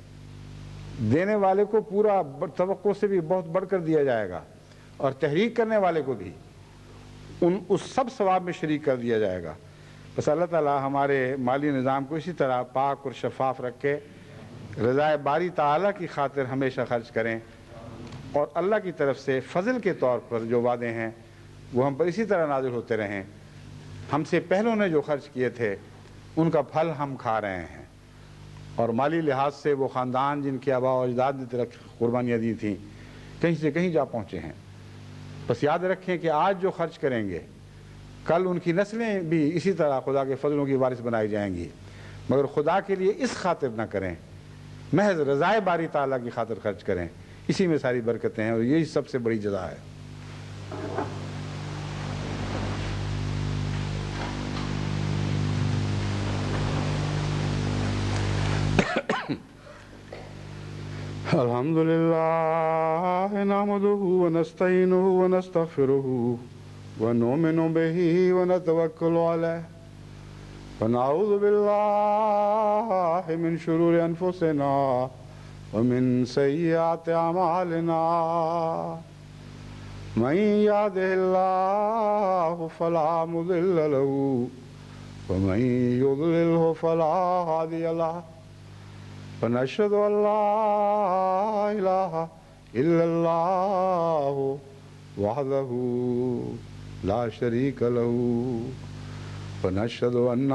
دینے والے کو پورا توقع سے بھی بہت بڑھ کر دیا جائے گا، اور تحریک کرنے والے کو بھی اس سب ثواب میں شریک کر دیا جائے گا۔ بس اللہ تعالیٰ ہمارے مالی نظام کو اسی طرح پاک اور شفاف رکھے، رضائے باری تعالیٰ کی خاطر ہمیشہ خرچ کریں، اور اللہ کی طرف سے فضل کے طور پر جو وعدے ہیں وہ ہم پر اسی طرح نازل ہوتے رہیں۔ ہم سے پہلوں نے جو خرچ کیے تھے ان کا پھل ہم کھا رہے ہیں، اور مالی لحاظ سے وہ خاندان جن کے آباء و اجداد نے طرف قربانیاں دی تھیں کہیں سے کہیں جا پہنچے ہیں۔ بس یاد رکھیں کہ آج جو خرچ کریں گے کل ان کی نسلیں بھی اسی طرح خدا کے فضلوں کی وارث بنائی جائیں گی، مگر خدا کے لیے اس خاطر نہ کریں، محض رضائے باری تعالیٰ کی خاطر خرچ کریں، اسی میں ساری برکتیں ہیں، اور یہی سب سے بڑی جزا ہے۔ الحمد لله نحمده ونستعينه ونستغفره ونؤمن به ونتوكل عليه ونعوذ بالله من شرور أنفسنا ومن سيئات أعمالنا من يهده الله فلا مضل له ومن يضلله فلا هادي له ونشهد أن لا إله إلا الله وحده لا شريك له ونشهد أن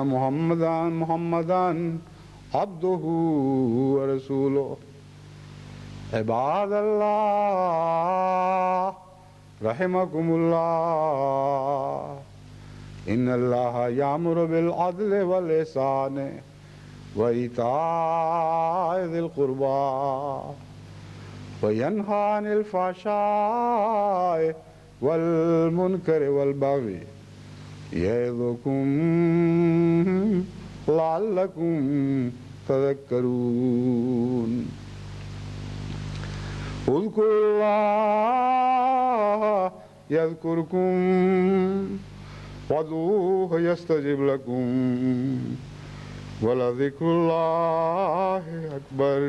محمدا عبده ورسوله عباد الله رحمكم الله إن الله يأمر بالعدل والإحسان وإيتاء ذي القربى وينهى عن الفحشاء والمنكر والبغي يعظكم لعلكم تذكرون اذكروا الله يذكركم وادعوه يستجب لكم ولذكر الله أكبر۔